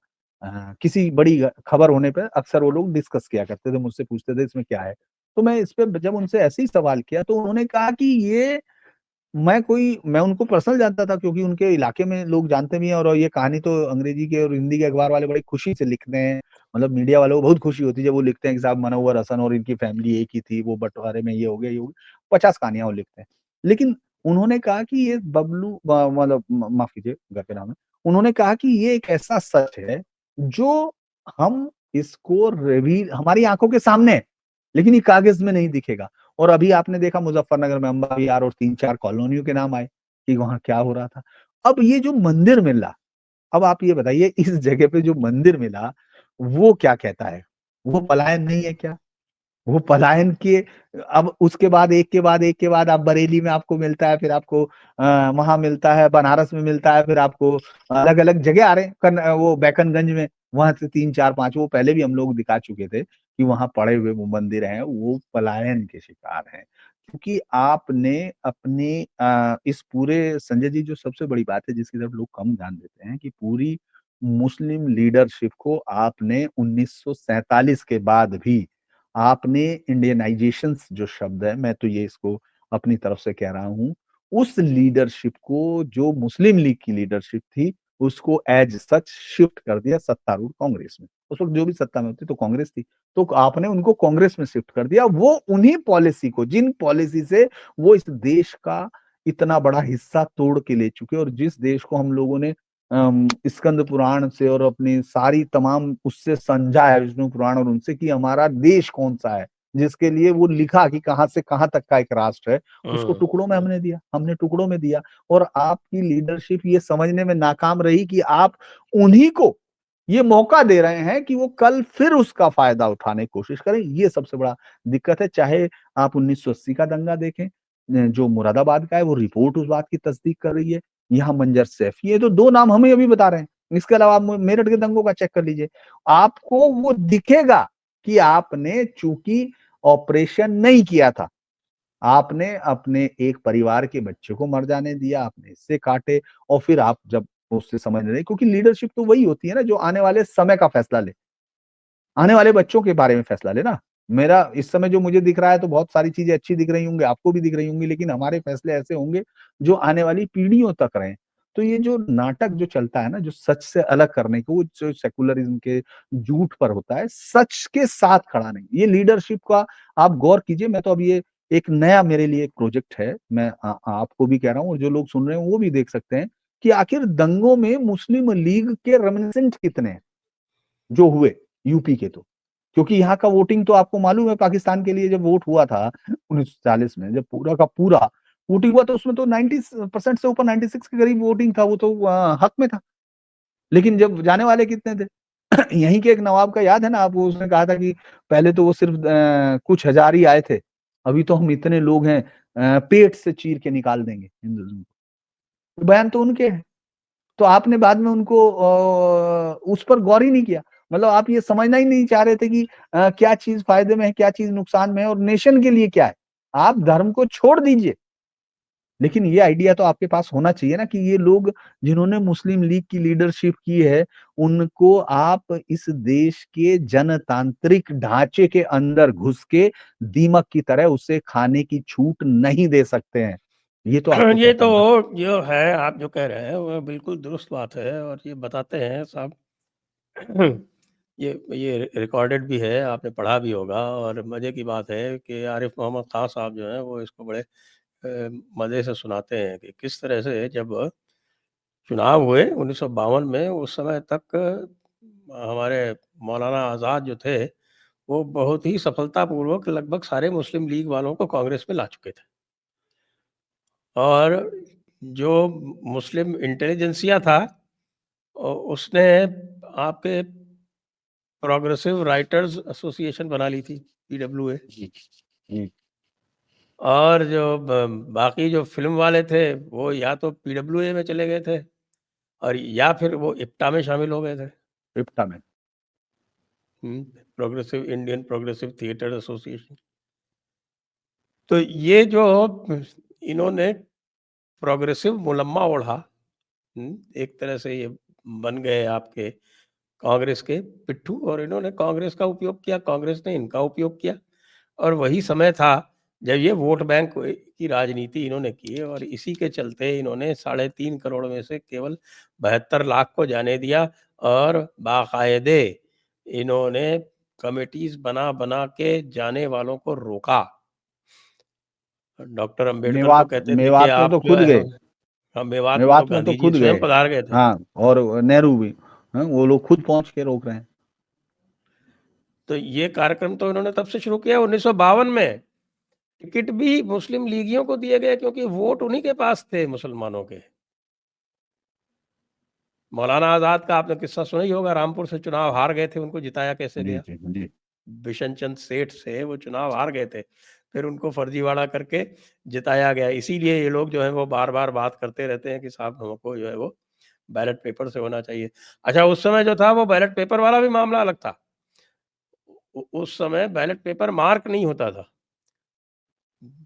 किसी बड़ी खबर होने पे अक्सर वो लोग डिस्कस किया करते थे, मुझसे पूछते थे इसमें क्या है? तो मैं इस पे जब उनसे ऐसे ही सवाल किया तो उन्होंने कहा कि ये मैं उनको पर्सनल जानता था क्योंकि उनके इलाके में लोग जानते भी हैं और ये कहानी तो अंग्रेजी के और हिंदी के अखबार वाले बड़ी खुशी से लिखते हैं। मतलब मीडिया वालों को बहुत खुशी होती है जब वो लिखते हैं कि साहब मनोवर हसन और इनकी फैमिली एक ही थी, वो बँटवारे में ये हो गया, ये हो गया। 50 कहानियाँ वो लिखते हैं। लेकिन उन्होंने कहा कि ये बबलू मतलब माफ़ कीजिए घर के नाम है। उन्होंने कहा कि ये एक ऐसा सच है जो हम इसको रिवील हमारी आँखों के सामने है, लेकिन ये कागज़ में नहीं दिखेगा। और अभी आपने देखा मुज़फ्फरनगर में अंबा विहार और 3-4 कॉलोनियों के नाम आए, कि वहाँ क्या हो रहा था। अब ये जो मंदिर मिला, अब आप ये बताइए इस जगह पे जो मंदिर मिला, वो क्या कहता है? वो पलायन नहीं है क्या? वो पलायन के अब उसके बाद एक के बाद एक के बाद आप बरेली में आपको मिलता है, फिर आपको वहाँ मिलता है, बनारस में मिलता है, फिर आपको अलग-अलग जगह आ रहे हैं, वो बैकनगंज में, वहाँ से 3, 4, 5 वो पहले भी हम लोग दिखा चुके थे कि वहाँ पड़े हुए वो मंदिर हैं, वो पलायन के शिकार हैं। क्योंकि आपने अपने इस पूरे संजय जी जो सबसे बड़ी बात है जिसकी तरफ लोग कम ध्यान देते हैं कि पूरी मुस्लिम लीडरशिप को आपने 1947 के बाद भी आपने इंडियनाइजेशंस जो शब्द है, मैं तो ये इसको अपनी तरफ से कह रहा हूँ, उस लीडरशिप को जो मुस्लिम लीग की लीडरशिप थी, उसको एज़ सच शिफ्ट कर दिया सत्तारूढ़ कांग्रेस में। उस वक़्त जो भी सत्ता में थी तो कांग्रेस थी, तो आपने उनको कांग्रेस में शिफ्ट कर दिया। वो उन्हीं पॉलिसी को जिन पॉलिसी से वो इस देश का इतना बड़ा हिस्सा तोड़ के ले चुके और जिस देश को हम लोगों ने स्कंद पुराण से और अपनी सारी तमाम उससे समझा है, विष्णु पुराण और उनसे, कि हमारा देश कौन सा है, जिसके लिए वो लिखा कि कहाँ से कहाँ तक का एक राष्ट्र है, उसको टुकड़ों में हमने दिया, हमने टुकड़ों में दिया। और आपकी लीडरशिप ये समझने में नाकाम रही कि आप उन्हीं को ये मौका दे रहे हैं कि वो कल फिर उसका फायदा उठाने की कोशिश करें। ये सबसे बड़ा दिक्कत है। चाहे आप 1980 का दंगा देखें, जो मुरादाबाद का है, वो रिपोर्ट उस बात की तस्दीक कर रही है। यहाँ मंजर सैफ, ये तो 2 नाम हमें अभी बता रहे हैं। इसके अलावा आप मेरठ के दंगों का चेक कर लीजिए, आपको वो दिखेगा कि आपने चूंकि ऑपरेशन नहीं किया था, आपने अपने एक परिवार के बच्चे को मर जाने दिया, आपने इससे काटे, और फिर आप जब उससे समझ रहे, क्योंकि लीडरशिप तो वही होती है ना जो आने वाले समय का फैसला ले, आने वाले बच्चों के बारे में फैसला लेना। मेरा इस समय जो मुझे दिख रहा है, तो बहुत सारी चीजें अच्छी दिख रही होंगी, आपको भी दिख रही होंगी, लेकिन हमारे फैसले ऐसे होंगे जो आने वाली पीढ़ियों तक रहें। तो ये जो नाटक जो चलता है ना, जो सच से अलग करने को, वो जो सेकुलरिज्म के झूठ पर होता है, सच के साथ खड़ा नहीं, ये लीडरशिप का आप गौर कीजिए। मैं तो अब ये एक नया मेरे लिए एक प्रोजेक्ट है, मैं आपको भी कह रहा हूँ, और जो लोग सुन रहे हैं वो भी देख सकते हैं कि आखिर दंगों में मुस्लिम लीग के रेमिनिसेंट कितने हैं जो हुए यूपी के। तो क्योंकि यहाँ का वोटिंग तो आपको मालूम है, पाकिस्तान के लिए जब वोट हुआ था 1940 में, जब पूरा का पूरा वोटिंग हुआ, तो उसमें तो 90% से ऊपर, 96 के करीब वोटिंग था, वो तो हक में था। लेकिन जब जाने वाले कितने थे यहीं के एक नवाब का याद है ना आपको, उसने कहा था कि पहले तो वो सिर्फ कुछ हजार ही आए थे, अभी तो हम इतने लोग हैं, पेट से चीर के निकाल देंगे हिंदुइज्म को। बयान तो उनके हैं। तो आपने बाद में उनको उस पर गौर ही नहीं किया। मतलब आप ये समझना ही नहीं चाह रहे थे कि क्या चीज फायदे में है, क्या चीज नुकसान में है, और नेशन के लिए क्या है। आप धर्म को छोड़ दीजिए, लेकिन ये आइडिया तो आपके पास होना चाहिए ना कि ये लोग जिन्होंने मुस्लिम लीग की लीडरशिप की है, उनको आप इस देश के जनतांत्रिक ढांचे के अंदर घुस के दीमक की तरह उसे खाने की छूट नहीं दे सकते हैं। ये तो आपको
ये
तय
तो
करना।
जो है आप जो कह रहे हैं वो बिल्कुल दुरुस्त बात है, और ये बताते हैं साहब ये रिकॉर्डेड भी है, आपने पढ़ा भी होगा। और मज़े की बात है कि आरिफ मोहम्मद खान साहब जो हैं वो इसको बड़े मज़े से सुनाते हैं कि किस तरह से जब चुनाव हुए 1952 में, उस समय तक हमारे मौलाना आज़ाद जो थे, वो बहुत ही सफलतापूर्वक लगभग सारे मुस्लिम लीग वालों को कांग्रेस में ला चुके थे। और जो मुस्लिम इंटेलिजेंसिया था, उसने आपके प्रोग्रेसिव राइटर्स एसोसिएशन बना ली थी, पीडब्ल्यूए।
जी, जी।
और जो बाकी जो फिल्म वाले थे, वो या तो पीडब्ल्यूए में चले गए थे, और या फिर वो इप्टा में शामिल हो गए थे।
विपटा में।
Progressive Indian progressive theatre association. तो ये जो इन्होंने प्रोग्रेसिव मुलम्मा ओढ़ा, एक तरह से ये बन गए आपके कांग्रेस के पिट्ठू, और इन्होंने कांग्रेस का उपयोग किया, कांग्रेस ने इनका उपयोग किया। और वही समय था जब ये वोट बैंक की राजनीति इन्होंने की, और इसी के चलते इन्होंने 3.5 करोड़ में से केवल 72 लाख को जाने दिया, और बाकायदे इन्होंने कमिटीज बना बना के जाने वालों को रोका। डॉक्टर अंबेडकर तो
मेवात
कहते थे कि
मेवात में
आप
तो
जो
खुद
है,
गए,
हाँ, मेवात में तो
मेवात में तो
गांधी जी
खुद
स्वयं
गए।
पधार गए थे।
हाँ, और नेहरू भी, हाँ, वो लोग खुद पहुंच के रोक रहे हैं।
तो ये कार्यक्रम तो इन्होंने तब से शुरू किया 1952 में। टिकट भी मुस्लिम लीगियों को दिए गए, क्योंकि वोट उन्हीं के पास थे मुसलमानों के। मौलाना आजाद का आपने किस्सा सुना ही होगा, रामपुर से चुनाव हार गए थे, उनको जिताया कैसे
जी,
गया।
जी, जी।
बिशन चंद सेठ से वो चुनाव हार गए थे, फिर उनको फर्जीवाड़ा करके जिताया गया। इसीलिए ये लोग जो है वो बार बार बात करते रहते हैं कि साहब हमको जो है वो बैलेट पेपर से होना चाहिए। अच्छा, उस समय जो था वो बैलेट पेपर वाला भी मामला अलग था। उस समय बैलेट पेपर मार्क नहीं होता था।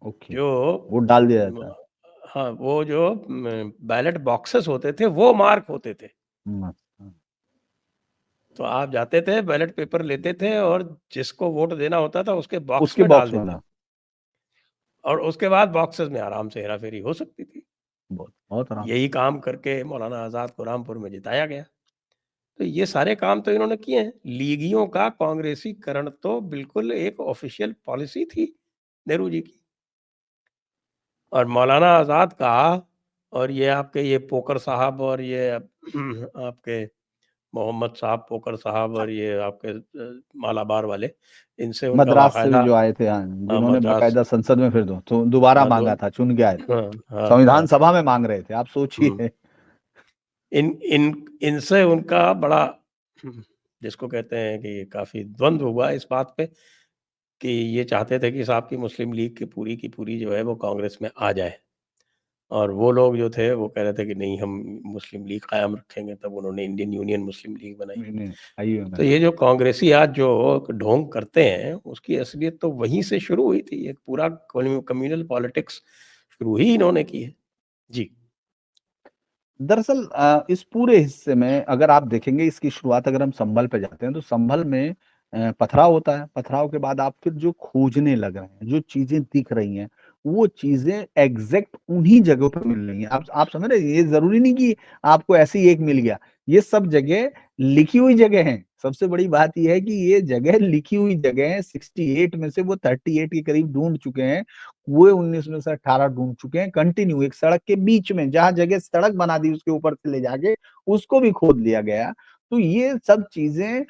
ओके,
जो
वोट डाल दिया
म,
जाता है।
हाँ, वो जो बैलेट बॉक्सेस होते थे वो मार्क होते थे।
हाँ।
तो आप जाते थे, बैलेट पेपर लेते थे, और जिसको वोट देना होता था उसके बॉक्स
उसके
में डाल
बॉक्स में
देते थे,
ना।
और उसके बाद बॉक्सेस में आराम से हेरा फेरी हो सकती थी।
बहुत बहुत आराम से।
यही काम करके मौलाना आजाद को रामपुर में जिताया गया। तो ये सारे काम तो इन्होंने किए हैं। लीगियों का कांग्रेसीकरण तो बिल्कुल एक ऑफिशियल पॉलिसी थी नेहरू जी की। और मौलाना आजाद का, और ये आपके ये पोकर साहब और ये आपके मोहम्मद साहब, पोकर साहब और ये आपके मालाबार वाले, इनसे उनका
मद्रास से भी
बाकायदा
जो आए थे, हाँ, जिन्होंने
मद्रास,
बाकायदा संसद में फिर तो दोबारा
हाँ,
मांगा था, चुन के आए थे,
हाँ, हाँ,
संविधान
हाँ।
सभा में मांग रहे थे, आप सोचिए।
इन इन इनसे उनका बड़ा जिसको कहते हैं कि काफ़ी द्वंद्व हुआ इस बात पे कि ये चाहते थे कि साहब की मुस्लिम लीग की पूरी जो है वो कांग्रेस में आ जाए, और वो लोग जो थे वो कह रहे थे कि नहीं, हम मुस्लिम लीग कायम रखेंगे, तब उन्होंने इंडियन यूनियन मुस्लिम लीग बनाई।
आइए
तो
मैं,
ये जो कांग्रेसी आज जो ढोंग करते हैं, उसकी असलियत तो वहीं से शुरू हुई थी। एक पूरा कम्युनल पॉलिटिक्स शुरू ही इन्होंने की है। जी।
दरअसल इस पूरे हिस्से में अगर आप देखेंगे, इसकी शुरुआत अगर हम संभल पे जाते हैं, तो संभल में पथराव होता है। पथराव के बाद आप फिर जो खोजने लग रहे हैं, जो चीज़ें दिख रही हैं, वो चीज़ें एग्ज़ैक्ट उन्हीं जगहों पे मिल रही हैं। आप समझ रहे हैं? ये ज़रूरी नहीं कि आपको ऐसे ही एक मिल गया। ये सब जगह लिखी हुई जगह हैं। सबसे बड़ी बात ये है कि ये जगह लिखी हुई जगह है। 68 में से वो 38 के करीब ढूँढ चुके हैं। कुएँ 19 में से 18 ढूँढ चुके हैं। कंटिन्यू एक सड़क के बीच में, जहाँ जगह सड़क बना दी उसके ऊपर से ले जाके, उसको भी खोद लिया गया। तो ये सब चीज़ें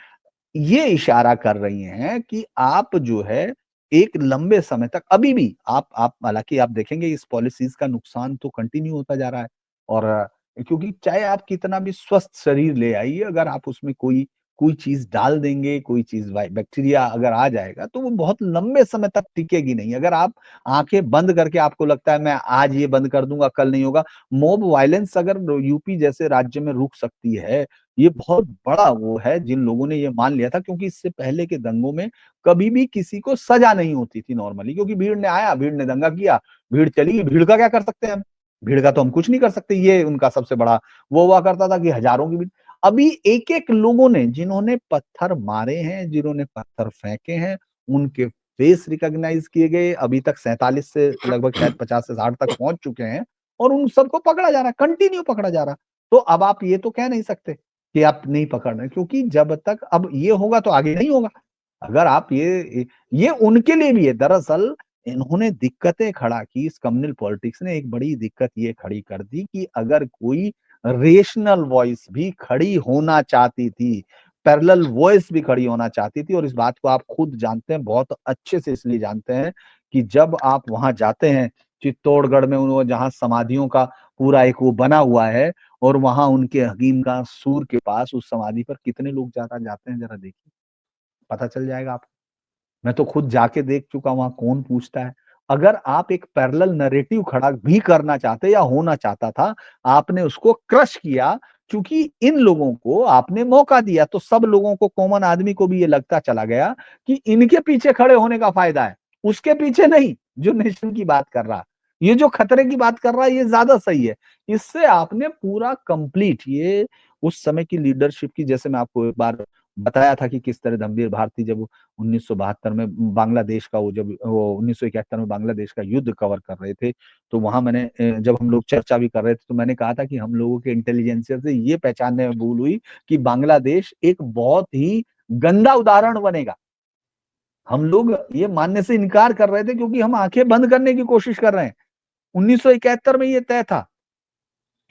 ये इशारा कर रही हैं कि आप जो है एक लंबे समय तक अभी भी आप हालाँकि आप देखेंगे इस पॉलिसीज़ का नुकसान तो कंटिन्यू होता जा रहा है, और क्योंकि चाहे आप कितना भी स्वस्थ शरीर ले आइए, अगर आप उसमें कोई कोई चीज़ डाल देंगे, कोई चीज़ बैक्टीरिया अगर आ जाएगा, तो वो बहुत लंबे समय तक टिकेगी नहीं। अगर आप आँखें बंद करके आपको लगता है मैं आज ये बंद कर दूँगा, कल नहीं होगा, मॉब वायलेंस अगर यूपी जैसे राज्य में रुक सकती है, ये बहुत बड़ा वो है जिन लोगों ने ये मान लिया था, क्योंकि इससे पहले के दंगों में कभी भी किसी को सजा नहीं होती थी नॉर्मली, क्योंकि भीड़ ने आया, भीड़ ने दंगा किया, भीड़ चली गई, भीड़ का क्या कर सकते हैं हम? भीड़ का तो हम कुछ नहीं कर सकते, ये उनका सबसे बड़ा वो हुआ करता था कि हज़ारों की भीड़। अभी एक-एक लोगों ने जिन्होंने पत्थर मारे हैं, जिन्होंने पत्थर फेंके हैं, उनके फेस रिकॉग्नाइज़ किए गए, अभी तक 47 से लगभग शायद 50 से 60 तक पहुँच चुके हैं, और उन सबको पकड़ा जा रहा है, कंटिन्यू पकड़ा जा रहा है। तो अब आप ये तो कह नहीं सकते कि आप नहीं पकड़ रहे हैं, क्योंकि जब तक अब ये होगा तो आगे नहीं होगा। अगर आप ये उनके लिए भी है। दरअसल इन्होंने दिक्कतें खड़ा की, इस कम्युनल पॉलिटिक्स ने एक बड़ी दिक्कत ये खड़ी कर दी कि अगर कोई रेशनल वॉइस भी खड़ी होना चाहती थी, पैरेलल वॉइस भी खड़ी होना चाहती थी, और इस बात को आप खुद जानते हैं, बहुत अच्छे से इसलिए जानते हैं कि जब आप वहाँ जाते हैं, चित्तौड़गढ़ में उन जहाँ समाधियों का पूरा एक वो बना हुआ है, और वहाँ उनके हकीम का सूर के पास उस समाधि पर कितने लोग ज़्यादा जाते हैं ज़रा देखिए, पता चल जाएगा आपको। मैं तो खुद जाके देख चुका हूँ, वहाँ कौन पूछता है। अगर आप एक पैरेलल नैरेटिव खड़ा भी करना चाहते या होना चाहता था, आपने उसको क्रश किया, क्योंकि इन लोगों को आपने मौका दिया, तो सब लोगों को, कॉमन आदमी को भी ये लगता चला गया कि इनके पीछे खड़े होने का फ़ायदा है, उसके पीछे नहीं, जो नेशन की बात कर रहा। ये जो खतरे की बात कर रहा है, ये ज़्यादा सही है। इससे आपने पूरा कंप्लीट ये उस समय की लीडरशिप की, जैसे मैं आपको एक बार बताया था कि किस तरह धर्मवीर भारती जब 1972 में बांग्लादेश का वो 1971 में बांग्लादेश का युद्ध कवर कर रहे थे, तो वहाँ मैंने जब हम लोग चर्चा भी कर रहे थे, तो मैंने कहा था कि हम लोगों के इंटेलिजेंसिया से ये पहचानने में भूल हुई कि बांग्लादेश एक बहुत ही गंदा उदाहरण बनेगा। हम लोग ये मानने से इनकार कर रहे थे क्योंकि हम आँखें बंद करने की कोशिश कर रहे हैं। 1971 में ये तय था।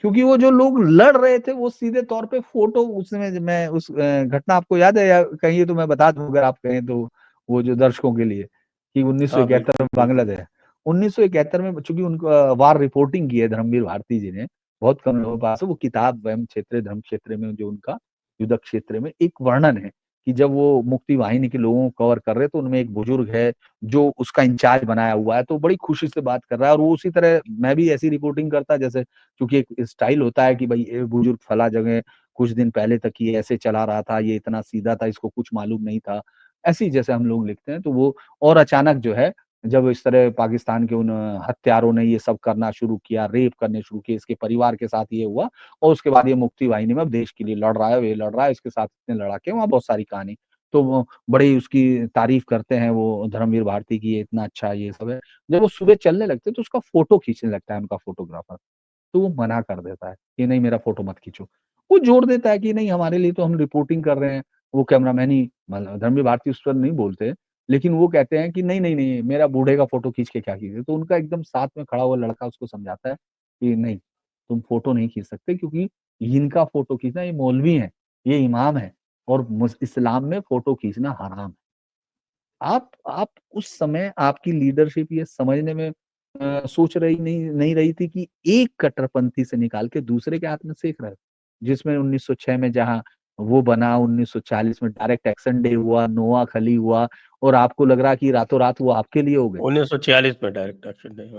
क्योंकि वो जो लोग लड़ रहे थे, वो सीधे तौर पे फ़ोटो उसमें मैं उस घटना आपको याद है, या कहिए तो मैं बता दूँ अगर आप कहें तो, वो जो दर्शकों के लिए, कि
हाँ,
1971
बिल्कुल,
में
बिल्कुल।
बांग्लादेश 1971 में चूँकि उनको वार रिपोर्टिंग की है धर्मवीर भारती जी ने, बहुत कम लोगों के पास है वो किताब, वहम क्षेत्र धर्म क्षेत्र में जो उनका युद्धक क्षेत्र में एक वर्णन है, कि जब वो मुक्ति वाहिनी के लोगों को कवर कर रहे हैं, तो उनमें एक बुजुर्ग है, जो उसका इंचार्ज बनाया हुआ है, तो बड़ी खुशी से बात कर रहा है, और वो उसी तरह मैं भी ऐसी रिपोर्टिंग करता जैसे, क्योंकि एक स्टाइल होता है कि भाई ये बुजुर्ग फला जगह कुछ दिन पहले तक ये ऐसे चला रहा था, ये इतना सीधा था, इसको कुछ मालूम नहीं था। ऐसे ही जैसे हम लोग लिखते हैं, तो वो और अचानक जो है, जब इस तरह पाकिस्तान के उन हत्यारों ने ये सब करना शुरू किया, रेप करने शुरू किए, इसके परिवार के साथ ये हुआ, और उसके बाद ये मुक्ति वाहिनी में अब देश के लिए लड़ रहा है, ये लड़ रहा है, इसके साथ इतने लड़ाके, वहाँ बहुत सारी कहानी। तो वो बड़ी उसकी तारीफ़ करते हैं वो धर्मवीर भारती की, ये इतना अच्छा ये सब है। जब वो सुबह चलने लगते हैं, तो उसका फ़ोटो खींचने लगता है उनका फ़ोटोग्राफ़र। तो वो मना कर देता है कि नहीं, मेरा फ़ोटो मत खींचो। वो जोड़ देता है कि नहीं, हमारे लिए तो हम रिपोर्टिंग कर रहे हैं, वो कैमरामैन ही मतलब धर्मवीर भारती उस पर नहीं बोलते, लेकिन वो कहते हैं कि नहीं, नहीं, नहीं, मेरा बूढ़े का फ़ोटो खींच के क्या कीजिए? तो उनका एकदम साथ में खड़ा हुआ लड़का उसको समझाता है कि नहीं, तुम फ़ोटो नहीं खींच सकते, क्योंकि इनका फोटो खींचना, ये मौलवी है, ये इमाम है, और इस्लाम में फोटो खींचना हराम है। आप उस समय आपकी लीडरशिप ये समझने में सोच रही नहीं रही थी कि एक कट्टरपंथी से निकाल के दूसरे के हाथ में सेक रहे हो, जिसमें 1906 में जहां वो बना, 1940 में डायरेक्ट एक्शन डे हुआ, नोआ खली हुआ, और आपको लग रहा कि रातों रात वो आपके लिए हो गए।
1946 में डायरेक्ट एक्शन डे।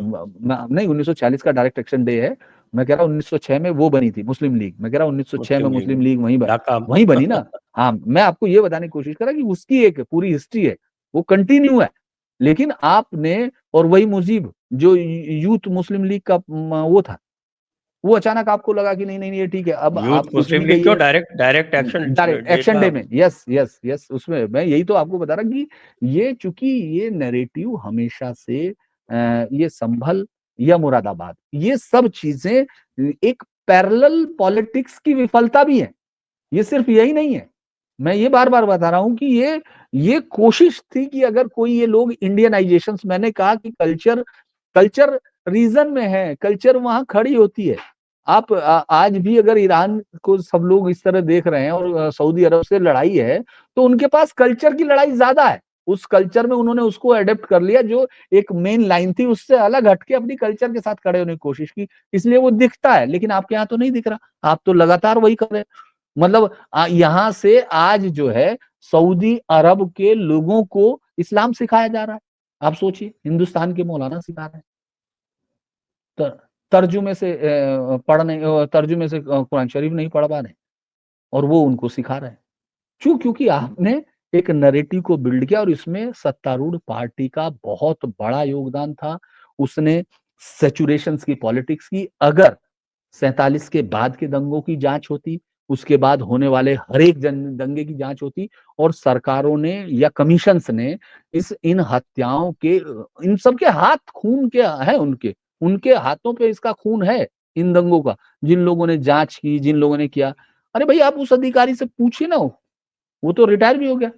नहीं, 1940 का डायरेक्ट एक्शन डे है। मैं कह रहा हूँ 1906 में वो बनी थी मुस्लिम लीग, मैं कह रहा हूँ 1906 में
मुस्लिम लीग
मुस्लिम लीग
ढाका।
वहीं बनी ना। हाँ, मैं आपको ये बताने की कोशिश करा कि उसकी एक पूरी हिस्ट्री है, वो कंटिन्यू है। लेकिन आपने, और वही मुजीब जो यूथ मुस्लिम लीग का वो था, वो अचानक आपको लगा कि नहीं नहीं ये ठीक है, अब
यूथ
आप कुछ
मुस्लिम
भी
लीग क्यों,
कहिए।
Direct action
direct
day
action
था।
डे में, यस यस यस, उसमें मैं यही तो आपको बता रहा कि ये, चूंकि ये नैरेटिव हमेशा से ये संभल या मुरादाबाद, ये सब चीजें एक पैरेलल पॉलिटिक्स की विफलता भी है। ये सिर्फ यही नहीं है, मैं ये बार बार बता रहा हूं कि ये कोशिश थी कि अगर कोई ये लोग इंडियनाइजेशन, मैंने कहा कि कल्चर कल्चर रीजन में है, कल्चर वहां खड़ी होती है। आप आज भी अगर ईरान को सब लोग इस तरह देख रहे हैं और सऊदी अरब से लड़ाई है, तो उनके पास कल्चर की लड़ाई ज्यादा है। उस कल्चर में उन्होंने उसको अडेप्ट कर लिया, जो एक मेन लाइन थी उससे अलग हटके अपनी कल्चर के साथ खड़े होने की कोशिश की, इसलिए वो दिखता है। लेकिन आपके यहाँ तो नहीं दिख रहा, आप तो लगातार वही कर रहे हैं। मतलब यहां से आज जो है सऊदी अरब के लोगों को इस्लाम सिखाया जा रहा है। आप सोचिए, हिंदुस्तान के मौलाना सिखा रहे हैं, तर्जुमे से तर्जुमे से कुरान शरीफ नहीं पढ़ पा रहे, और वो उनको सिखा रहे हैं। क्योंकि आपने एक नैरेटिव को बिल्ड किया, और इसमें सत्तारूढ़ पार्टी का बहुत बड़ा योगदान था। उसने सेचुरेशन की पॉलिटिक्स की। अगर 47 के बाद के दंगों की जांच होती, उसके बाद होने वाले हर एक दंगे की जांच होती, और सरकारों ने या कमीशंस ने इन हत्याओं के, इन सब के हाथ खून के है, उनके उनके हाथों पे इसका खून है, इन दंगों का, जिन लोगों ने जांच की, जिन लोगों ने किया। अरे भाई, आप उस अधिकारी से पूछिए ना, वो तो रिटायर भी हो गया,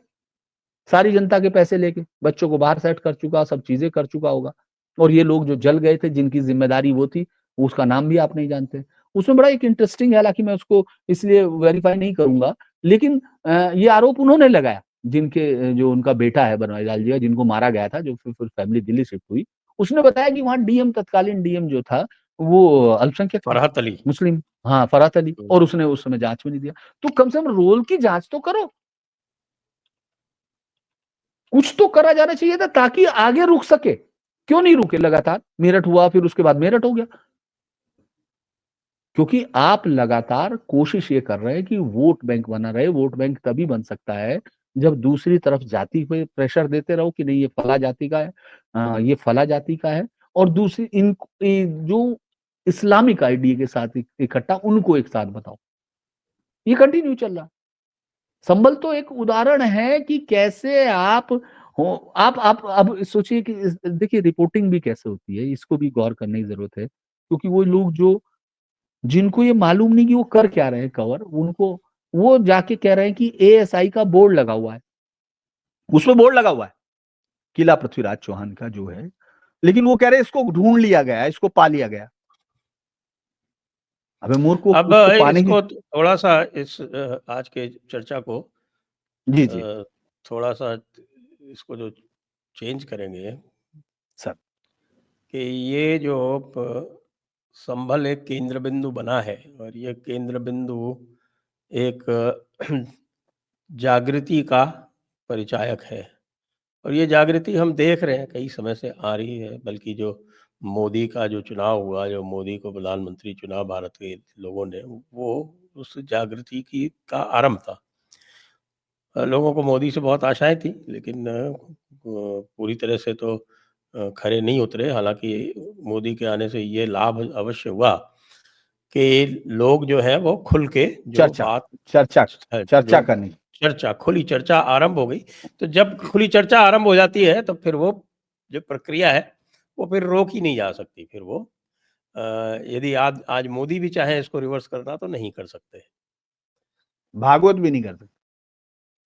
सारी जनता के पैसे लेके बच्चों को बाहर सेट कर चुका, सब चीजें कर चुका होगा। और ये लोग जो जल गए थे, जिनकी जिम्मेदारी वो थी, उसका नाम भी आप नहीं जानते। उसमें बड़ा एक इंटरेस्टिंग है, हालांकि मैं उसको इसलिए वेरीफाई नहीं करूंगा, लेकिन ये आरोप उन्होंने लगाया, जिनके जो उनका बेटा है बनवारी लाल जी का, जिनको मारा गया था, जो फिर फैमिली दिल्ली शिफ्ट हुई। उसने बताया कि वहां डीएम, तत्कालीन डीएम जो था, वो अल्पसंख्यक था,
फरहत अली।
मुस्लिम। हाँ, फरहत अली, और उसने उस समय जांच में नहीं दिया। तो कम से कम रोल की जांच तो करो, कुछ तो करा जाना चाहिए था, ताकि आगे रुक सके। क्यों नहीं रुके? लगातार मेरठ हुआ, फिर उसके बाद मेरठ हो गया, क्योंकि आप लगातार कोशिश ये कर रहे हैं कि वोट बैंक बना रहे। वोट बैंक तभी बन सकता है जब दूसरी तरफ जाति पे प्रेशर देते रहो कि नहीं, ये फला जाति का है, ये फला जाति का है, और दूसरी जो इस्लामिक आइडिया के साथ इकट्ठा, उनको एक साथ बताओ। ये कंटिन्यू चल रहा है। संभल तो एक उदाहरण है कि कैसे आप हो। आप अब सोचिए कि देखिए रिपोर्टिंग भी कैसे होती है, इसको भी गौर करने की जरूरत है, क्योंकि वो लोग जो, जिनको ये मालूम नहीं कि वो कर क्या रहे हैं कवर, उनको वो जाके कह रहे हैं कि एएसआई का बोर्ड लगा हुआ है, उसमें बोर्ड लगा हुआ है किला पृथ्वीराज चौहान का जो है, लेकिन वो कह रहे हैं इसको ढूंढ लिया गया, इसको पा लिया गया। अबे मूर्ख को
अब
उसको पाने की।
इसको थोड़ा सा इस आज के चर्चा को
जी जी
अ, थोड़ा सा इसको जो चेंज करेंगे
सर।
कि ये जो संभल एक केंद्र बिंदु बना है, और ये केंद्र बिंदु एक जागृति का परिचायक है। और ये जागृति हम देख रहे हैं कई समय से आ रही है, बल्कि जो मोदी का जो चुनाव हुआ, जो मोदी को प्रधानमंत्री चुना भारत के लोगों ने, वो उस जागृति की का आरंभ था। लोगों को मोदी से बहुत आशाएं थी, लेकिन पूरी तरह से तो खरे नहीं उतरे। हालांकि मोदी के आने से ये लाभ अवश्य हुआ कि लोग जो है वो खुल के जो
चर्चा
बात
चर्चा
है,
चर्चा
जो
करनी।
चर्चा, खुली चर्चा आरंभ हो गई। तो जब खुली चर्चा आरंभ हो जाती है, तो फिर वो जो प्रक्रिया है वो फिर रोक ही नहीं जा सकती। फिर वो यदि आज आज मोदी भी चाहे इसको रिवर्स करना, तो नहीं कर सकते।
भागवत भी नहीं कर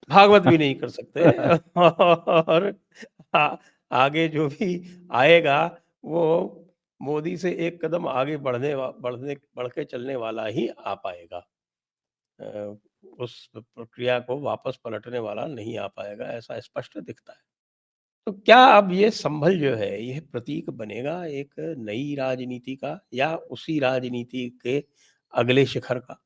भागवत भी नहीं कर सकते।
सकते।
और आ, आगे जो भी आएगा वो मोदी से एक कदम आगे बढ़ के चलने वाला ही आ पाएगा। अ, उस प्रक्रिया को वापस पलटने वाला नहीं आ पाएगा, ऐसा स्पष्ट दिखता है। तो क्या अब ये संभल जो है, ये प्रतीक बनेगा एक नई राजनीति का या उसी राजनीति के अगले शिखर का?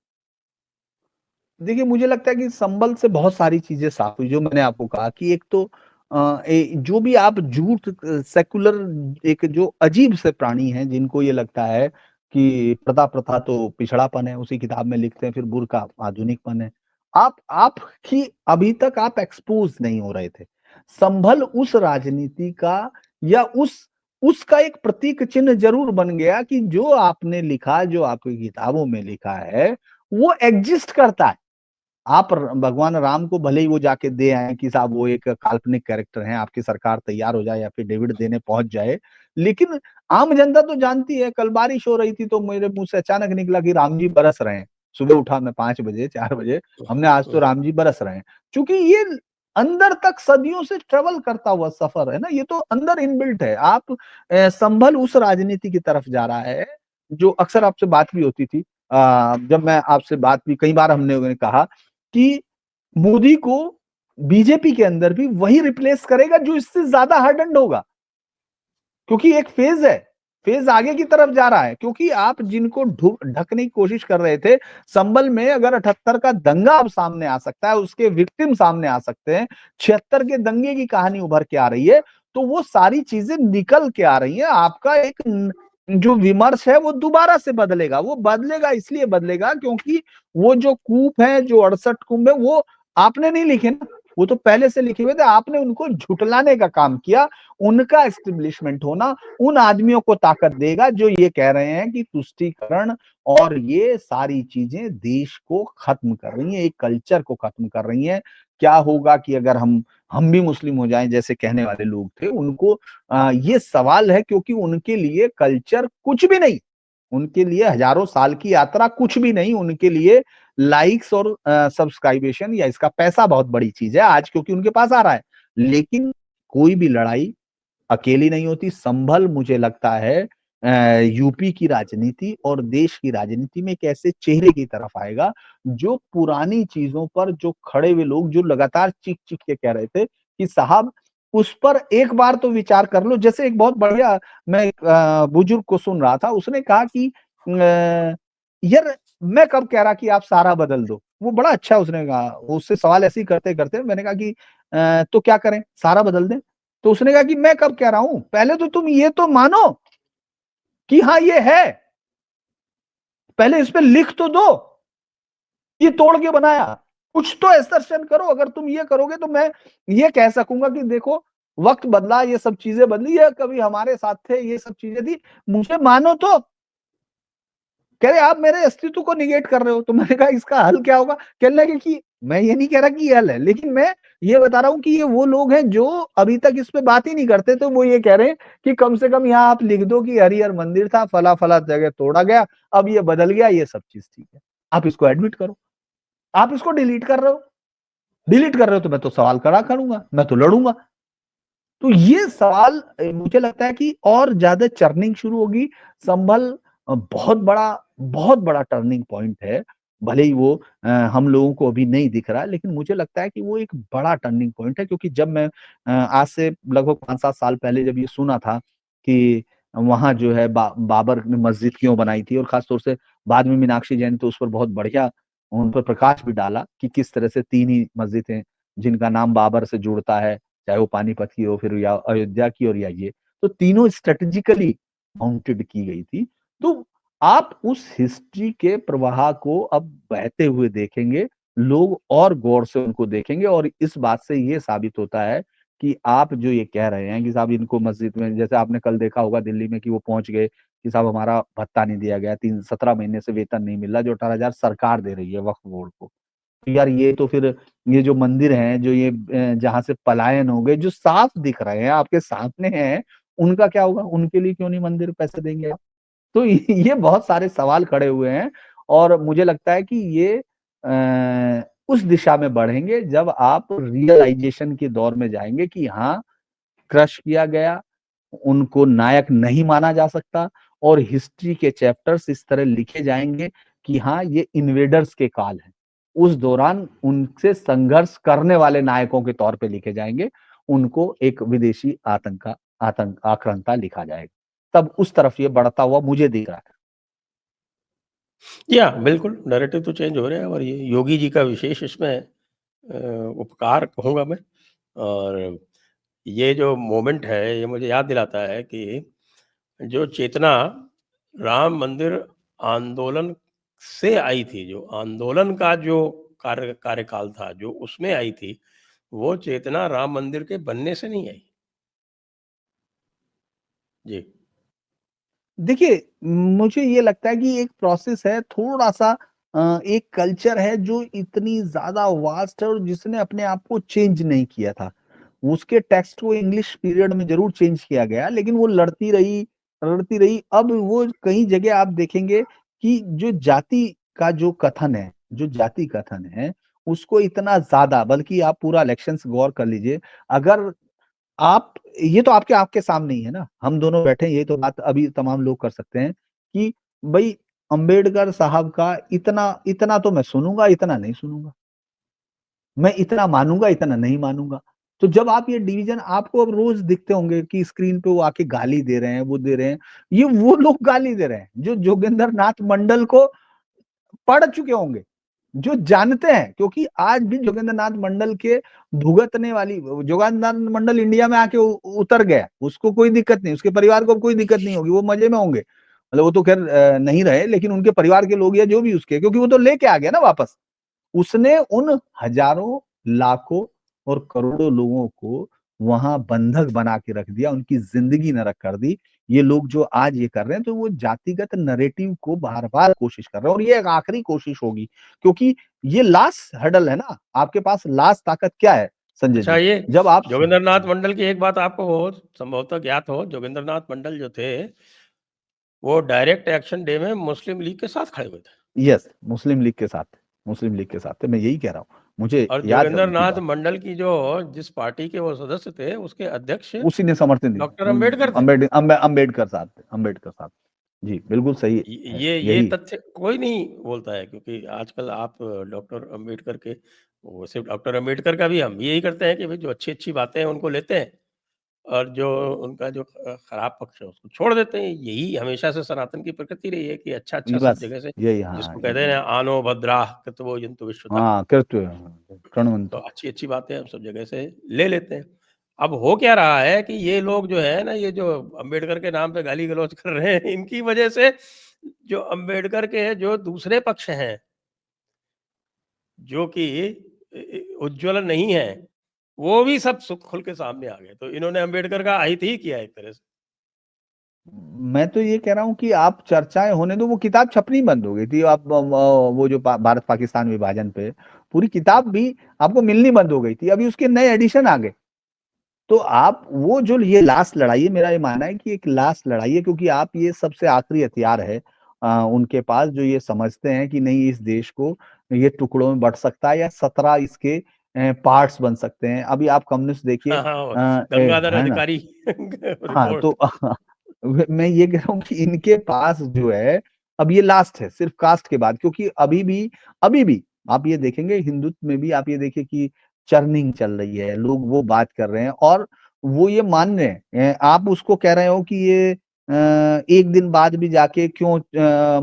देखिए, मुझे लगता है कि संभल से बहुत सारी चीज़ें साफ़ हुई, जो मैंने आपको कहा कि एक तो जो भी आप झूठ सेक्युलर एक जो अजीब से प्राणी हैं, जिनको ये लगता है कि प्रथा तो पिछड़ापन है, उसी किताब में लिखते हैं, फिर बुर्का आधुनिकपन है। आप ही अभी तक आप एक्सपोज़ नहीं हो रहे थे। संभल उस राजनीति का या उसका एक प्रतीक चिन्ह ज़रूर बन गया कि जो आपने लिखा, जो आपकी किताबों में लिखा है, वो एक्जिस्ट करता है। आप र भगवान राम को भले ही वो जाके दे आएँ कि साहब वो एक काल्पनिक कैरेक्टर हैं, आपकी सरकार तैयार हो जाए या फिर डेविड देने पहुँच जाए। लेकिन आम जनता तो जानती है, कल बारिश हो रही थी तो मेरे मुँह से अचानक निकला कि राम जी बरस रहे हैं। सुबह उठा मैं 5 बजे, 4 बजे, हमने आज तो राम जी बरस रहे हैं। चूँकि ये अंदर तक सदियों से ट्रैवल करता हुआ सफ़र है ना, ये तो अंदर इनबिल्ट है। आप संभल उस राजनीति की तरफ जा रहा है, जो अक्सर आपसे बात भी होती थी। जब मैं आपसे बात भी कई बार हमने कहा कि मोदी को बीजेपी के अंदर भी वही रिप्लेस करेगा जो इससे ज्यादा हार्डन्ड होगा, क्योंकि एक फेज है, फेज आगे की तरफ जा रहा है, क्योंकि आप जिनको ढकने की कोशिश कर रहे थे, संभल में अगर 78 का दंगा अब सामने आ सकता है, उसके विक्टिम सामने आ सकते हैं, 76 के दंगे की कहानी उभर के आ रही है, तो वो सारी चीजें निकल के आ रही हैं। आपका एक जो विमर्श है वो दोबारा से बदलेगा, वो बदलेगा इसलिए बदलेगा क्योंकि वो जो कूप है, जो 68 कुंभ है, वो आपने नहीं लिखे ना, वो तो पहले से लिखे हुए थे, आपने उनको झुटलाने का काम किया। उनका एस्टेब्लिशमेंट होना उन आदमियों को ताकत देगा जो ये कह रहे हैं कि तुष्टीकरण और ये सारी चीजें देश को खत्म कर रही हैं, एक कल्चर को खत्म कर रही हैं। क्या होगा कि अगर हम भी मुस्लिम हो जाएं जैसे कहने वाले लोग थे, उनको ये सवाल है, क्योंकि उनके लिए कल्चर कुछ भी नहीं, उनके लिए हजारों साल की यात्रा कुछ भी नहीं, उनके लिए लाइक्स और सब्सक्राइबेशन या इसका पैसा बहुत बड़ी चीज है आज, क्योंकि उनके पास आ रहा है। लेकिन कोई भी लड़ाई अकेली नहीं होती। संभल मुझे लगता है यूपी की राजनीति और देश की राजनीति में एक ऐसे चेहरे की तरफ आएगा, जो पुरानी चीज़ों पर जो खड़े हुए लोग जो लगातार चीख-चीख के कह रहे थे कि साहब उस पर एक बार तो विचार कर लो। जैसे एक बहुत बढ़िया मैं एक बुजुर्ग को सुन रहा था, उसने कहा कि यार मैं कब कह रहा कि आप सारा बदल दो? वो बड़ा अच्छा उसने कहा, उससे सवाल ऐसे ही करते-करते मैंने कहा कि तो क्या करें? सारा बदल दें? तो उसने कहा कि मैं कब कह रहा हूँ, पहले तो तुम ये तो मानो कि हाँ ये है, पहले इस पे लिख तो दो, ये तोड़ के बनाया, कुछ तो असर्शन करो। अगर तुम ये करोगे तो मैं ये कह सकूंगा कि देखो वक्त बदला, ये सब चीजें बदली है, कभी हमारे साथ थे, ये सब चीजें थी, मुझे मानो तो। कह रहे आप मेरे अस्तित्व को निगेट कर रहे हो। तो मैंने कहा इसका हल क्या होगा? कहने लगे कि मैं ये नहीं कह रहा कि ये हल है, लेकिन मैं ये बता रहा हूँ कि ये वो लोग हैं जो अभी तक इस पे बात ही नहीं करते, तो वो ये कह रहे हैं कि कम से कम यहाँ आप लिख दो कि हरिहर मंदिर था, फला-फला जगह तोड़ा गया, अब ये बदल गया, ये सब चीज़ ठीक है। आप इसको एडमिट करो। आप इसको डिलीट कर रहे हो, डिलीट कर रहे हो तो मैं तो सवाल खड़ा करूँगा, मैं तो लड़ूँगा। तो ये सवाल मुझे लगता है कि और ज़्यादा चर्निंग शुरू होगी। संभल बहुत बड़ा टर्निंग पॉइंट है। भले ही वो हम लोगों को अभी नहीं दिख रहा है, लेकिन मुझे लगता है कि वो एक बड़ा टर्निंग पॉइंट है, क्योंकि जब मैं आज से लगभग 5-7 साल पहले जब ये सुना था कि वहाँ जो है बाबर ने मस्जिद क्यों बनाई थी, और ख़ास तौर से बाद में मीनाक्षी जैन तो उस पर बहुत बढ़िया उन पर प्रकाश भी डाला कि किस तरह से 3 ही मस्जिदें जिनका नाम बाबर से जुड़ता है, चाहे वो पानीपत की हो, फिर या अयोध्या की, और या ये, तो तीनों स्ट्रेटेजिकली माउंटेड की गई थी। तो आप उस हिस्ट्री के प्रवाह को अब बहते हुए देखेंगे, लोग और गौर से उनको देखेंगे, और इस बात से ये साबित होता है कि आप जो ये कह रहे हैं कि साहब इनको मस्जिद में, जैसे आपने कल देखा होगा दिल्ली में कि वो पहुँच गए कि साहब हमारा भत्ता नहीं दिया गया, 17 महीने से वेतन नहीं मिल रहा, जो 18,000 सरकार दे रही है वक्फ बोर्ड को। तो यार ये तो फिर ये जो मंदिर हैं, जो ये जहाँ से पलायन हो गए, जो साफ दिख रहे हैं, आपके सामने हैं, उनका क्या होगा? उनके लिए क्यों नहीं मंदिर पैसे देंगे आप? तो ये बहुत सारे सवाल खड़े हुए हैं, और मुझे लगता है कि ये उस दिशा में बढ़ेंगे जब आप रियलाइज़ेशन के दौर में जाएँगे कि हाँ, क्रश किया गया, उनको नायक नहीं माना जा सकता, और हिस्ट्री के चैप्टर्स इस तरह लिखे जाएँगे कि हाँ, ये इन्वेडर्स के काल हैं। उस दौरान उनसे संघर्ष करने वाले नायकों के तौर पे लिखे जाएँगे, उनको एक विदेशी आक्रांता लिखा जाएगा। तब उस तरफ ये बढ़ता हुआ मुझे दिख रहा है।
या बिल्कुल, नैरेटिव तो चेंज हो रहे हैं और ये योगी जी का विशेष इसमें उपकार कहूँगा मैं। और ये जो मोमेंट है, ये मुझे याद दिलाता है कि जो चेतना राम मंदिर आंदोलन से आई थी, जो आंदोलन का जो कार्यकाल था, जो उसमें आई थी, वो चेतना राम मंदिर के बनने से नहीं आई। जी।
देखिए, मुझे ये लगता है कि एक प्रोसेस है, थोड़ा-सा एक कल्चर है जो इतनी ज़्यादा वास्ट है और जिसने अपने आप को चेंज नहीं किया था। उसके टेक्स्ट को इंग्लिश पीरियड में ज़रूर चेंज किया गया, लेकिन वो लड़ती रही। अब वो कई जगह आप देखेंगे कि जो जाति कथन है, उसको इतना ज़्यादा, बल्कि आप पूरा इलेक्शंस गौर कर लीजिए। अगर आप ये तो आपके आपके सामने ही है ना, हम दोनों बैठे हैं, ये तो बात अभी तमाम लोग कर सकते हैं कि भई अंबेडकर साहब का इतना इतना तो मैं सुनूँगा, इतना नहीं सुनूँगा। मैं इतना मानूँगा, इतना नहीं मानूँगा। तो जब आप ये डिवीज़न आपको अब रोज़ दिखते होंगे कि स्क्रीन पे वो आके गाली दे रहे हैं, वो दे रहे हैं। ये वो लोग गाली दे रहे हैं, जो जोगेंद्र नाथ मंडल को पढ़ चुके होंगे, जो जानते हैं, क्योंकि आज भी जोगेंद्र नाथ मंडल के भुगतने वाली जोगेंद्र नाथ मंडल इंडिया में आके उतर गया, उसको कोई दिक्कत नहीं, उसके परिवार को कोई दिक्कत नहीं होगी, वो मजे में होंगे। मतलब वो तो खैर नहीं रहे, लेकिन उनके परिवार के लोग या जो भी उसके, क्योंकि वो तो लेके आ गया ना वापस। उसने उन हजारों, लाखों और करोड़ों लोगों को वहाँ बंधक बना के रख दिया, उनकी ज़िंदगी नरक कर दी। ये लोग जो आज ये कर रहे हैं, तो वो जातिगत नैरेटिव को बार-बार कोशिश कर रहे हैं और ये एक आखिरी कोशिश होगी, क्योंकि ये लास्ट हर्डल है ना, आपके पास लास्ट ताकत क्या है संजय
अच्छा,
जी?
ये
जब आप
जोगेंद्र नाथ मंडल की एक बात आपको वो संभवतः ज्ञात हो, जोगेंद्र नाथ मंडल जो थे, वो डायरेक्ट एक्शन डे में मुस्लिम लीग के साथ खड़े हुए थे।
यस, मुस्लिम लीग के साथ थे, मैं यही कह रहा हूँ। मुझे
और
याद है
जोगेंद्र
उनकी
नाथ
बात।
मंडल की जो जिस पार्टी के वो सदस्य थे, उसके अध्यक्ष
उसी ने समर्थन
डॉक्टर
दिया।
अंबेडकर थे।
अम्बेडकर साहब। जी, बिल्कुल सही है,
ये
यही।
तथ्य कोई नहीं बोलता है, क्योंकि आजकल आप डॉक्टर अंबेडकर के, वो सिर्फ डॉक्टर अंबेडकर का भी हम यही करते हैं कि भाई जो अच्छी-अच्छी बातें हैं उनको लेते हैं और जो उनका जो खराब पक्ष है उसको छोड़ देते हैं। यही हमेशा से सनातन की प्रकृति रही है कि अच्छा-अच्छा
ये
सब
बस
जगह से,
यही, हाँ,
जिसको कहते हैं ना, आनो भद्राः कृतवो जन्तु विश्वतः।
हाँ, कृत्य
तो
क्रमवंतु।
अच्छी-अच्छी बातें हम सब जगह से ले लेते हैं। अब हो क्या रहा है कि ये लोग जो है ना, ये जो अम्बेडकर के नाम पे गाली-गलौच कर रहे हैं, इनकी वजह से जो अम्बेडकर के जो दूसरे पक्ष हैं, जो कि उज्ज्वल नहीं है, वो भी सब खुल के सामने आ गए। तो इन्होंने अम्बेडकर का अहित ही किया एक तरह से।
मैं तो ये कह रहा हूँ कि आप चर्चाएँ होने दो, वो किताब छपनी बंद हो गई थी। आप वो जो भारत-पाकिस्तान विभाजन पे, पूरी किताब भी आपको मिलनी बंद हो गई थी। अभी उसके नए एडिशन आ गए। तो आप वो जो ये लास्ट लड़ाई है, मेरा ये मानना है कि एक लास्ट लड़ाई है, क्योंकि आप ये सबसे आखिरी हथियार है उनके पास, जो ये समझते हैं कि नहीं, इस देश को ये टुकड़ों में बँट सकता है या 17 इसके पार्ट्स बन सकते हैं। अभी आप कम्युनिस्ट देखिए
हाँ, हाँ, गंगाधर
है ना?
अधिकारी
हाँ,
रिपोर्ट।
तो मैं ये कह रहा हूँ कि इनके पास जो है, अब ये लास्ट है, सिर्फ़ कास्ट के बाद, क्योंकि अभी भी आप ये देखेंगे, हिंदुत्व में भी आप ये देखिए कि चर्निंग चल रही है, लोग वो बात कर रहे हैं और वो ये मान रहे हैं। आप उसको कह रहे हो कि ये एक दिन बाद भी जाके क्यों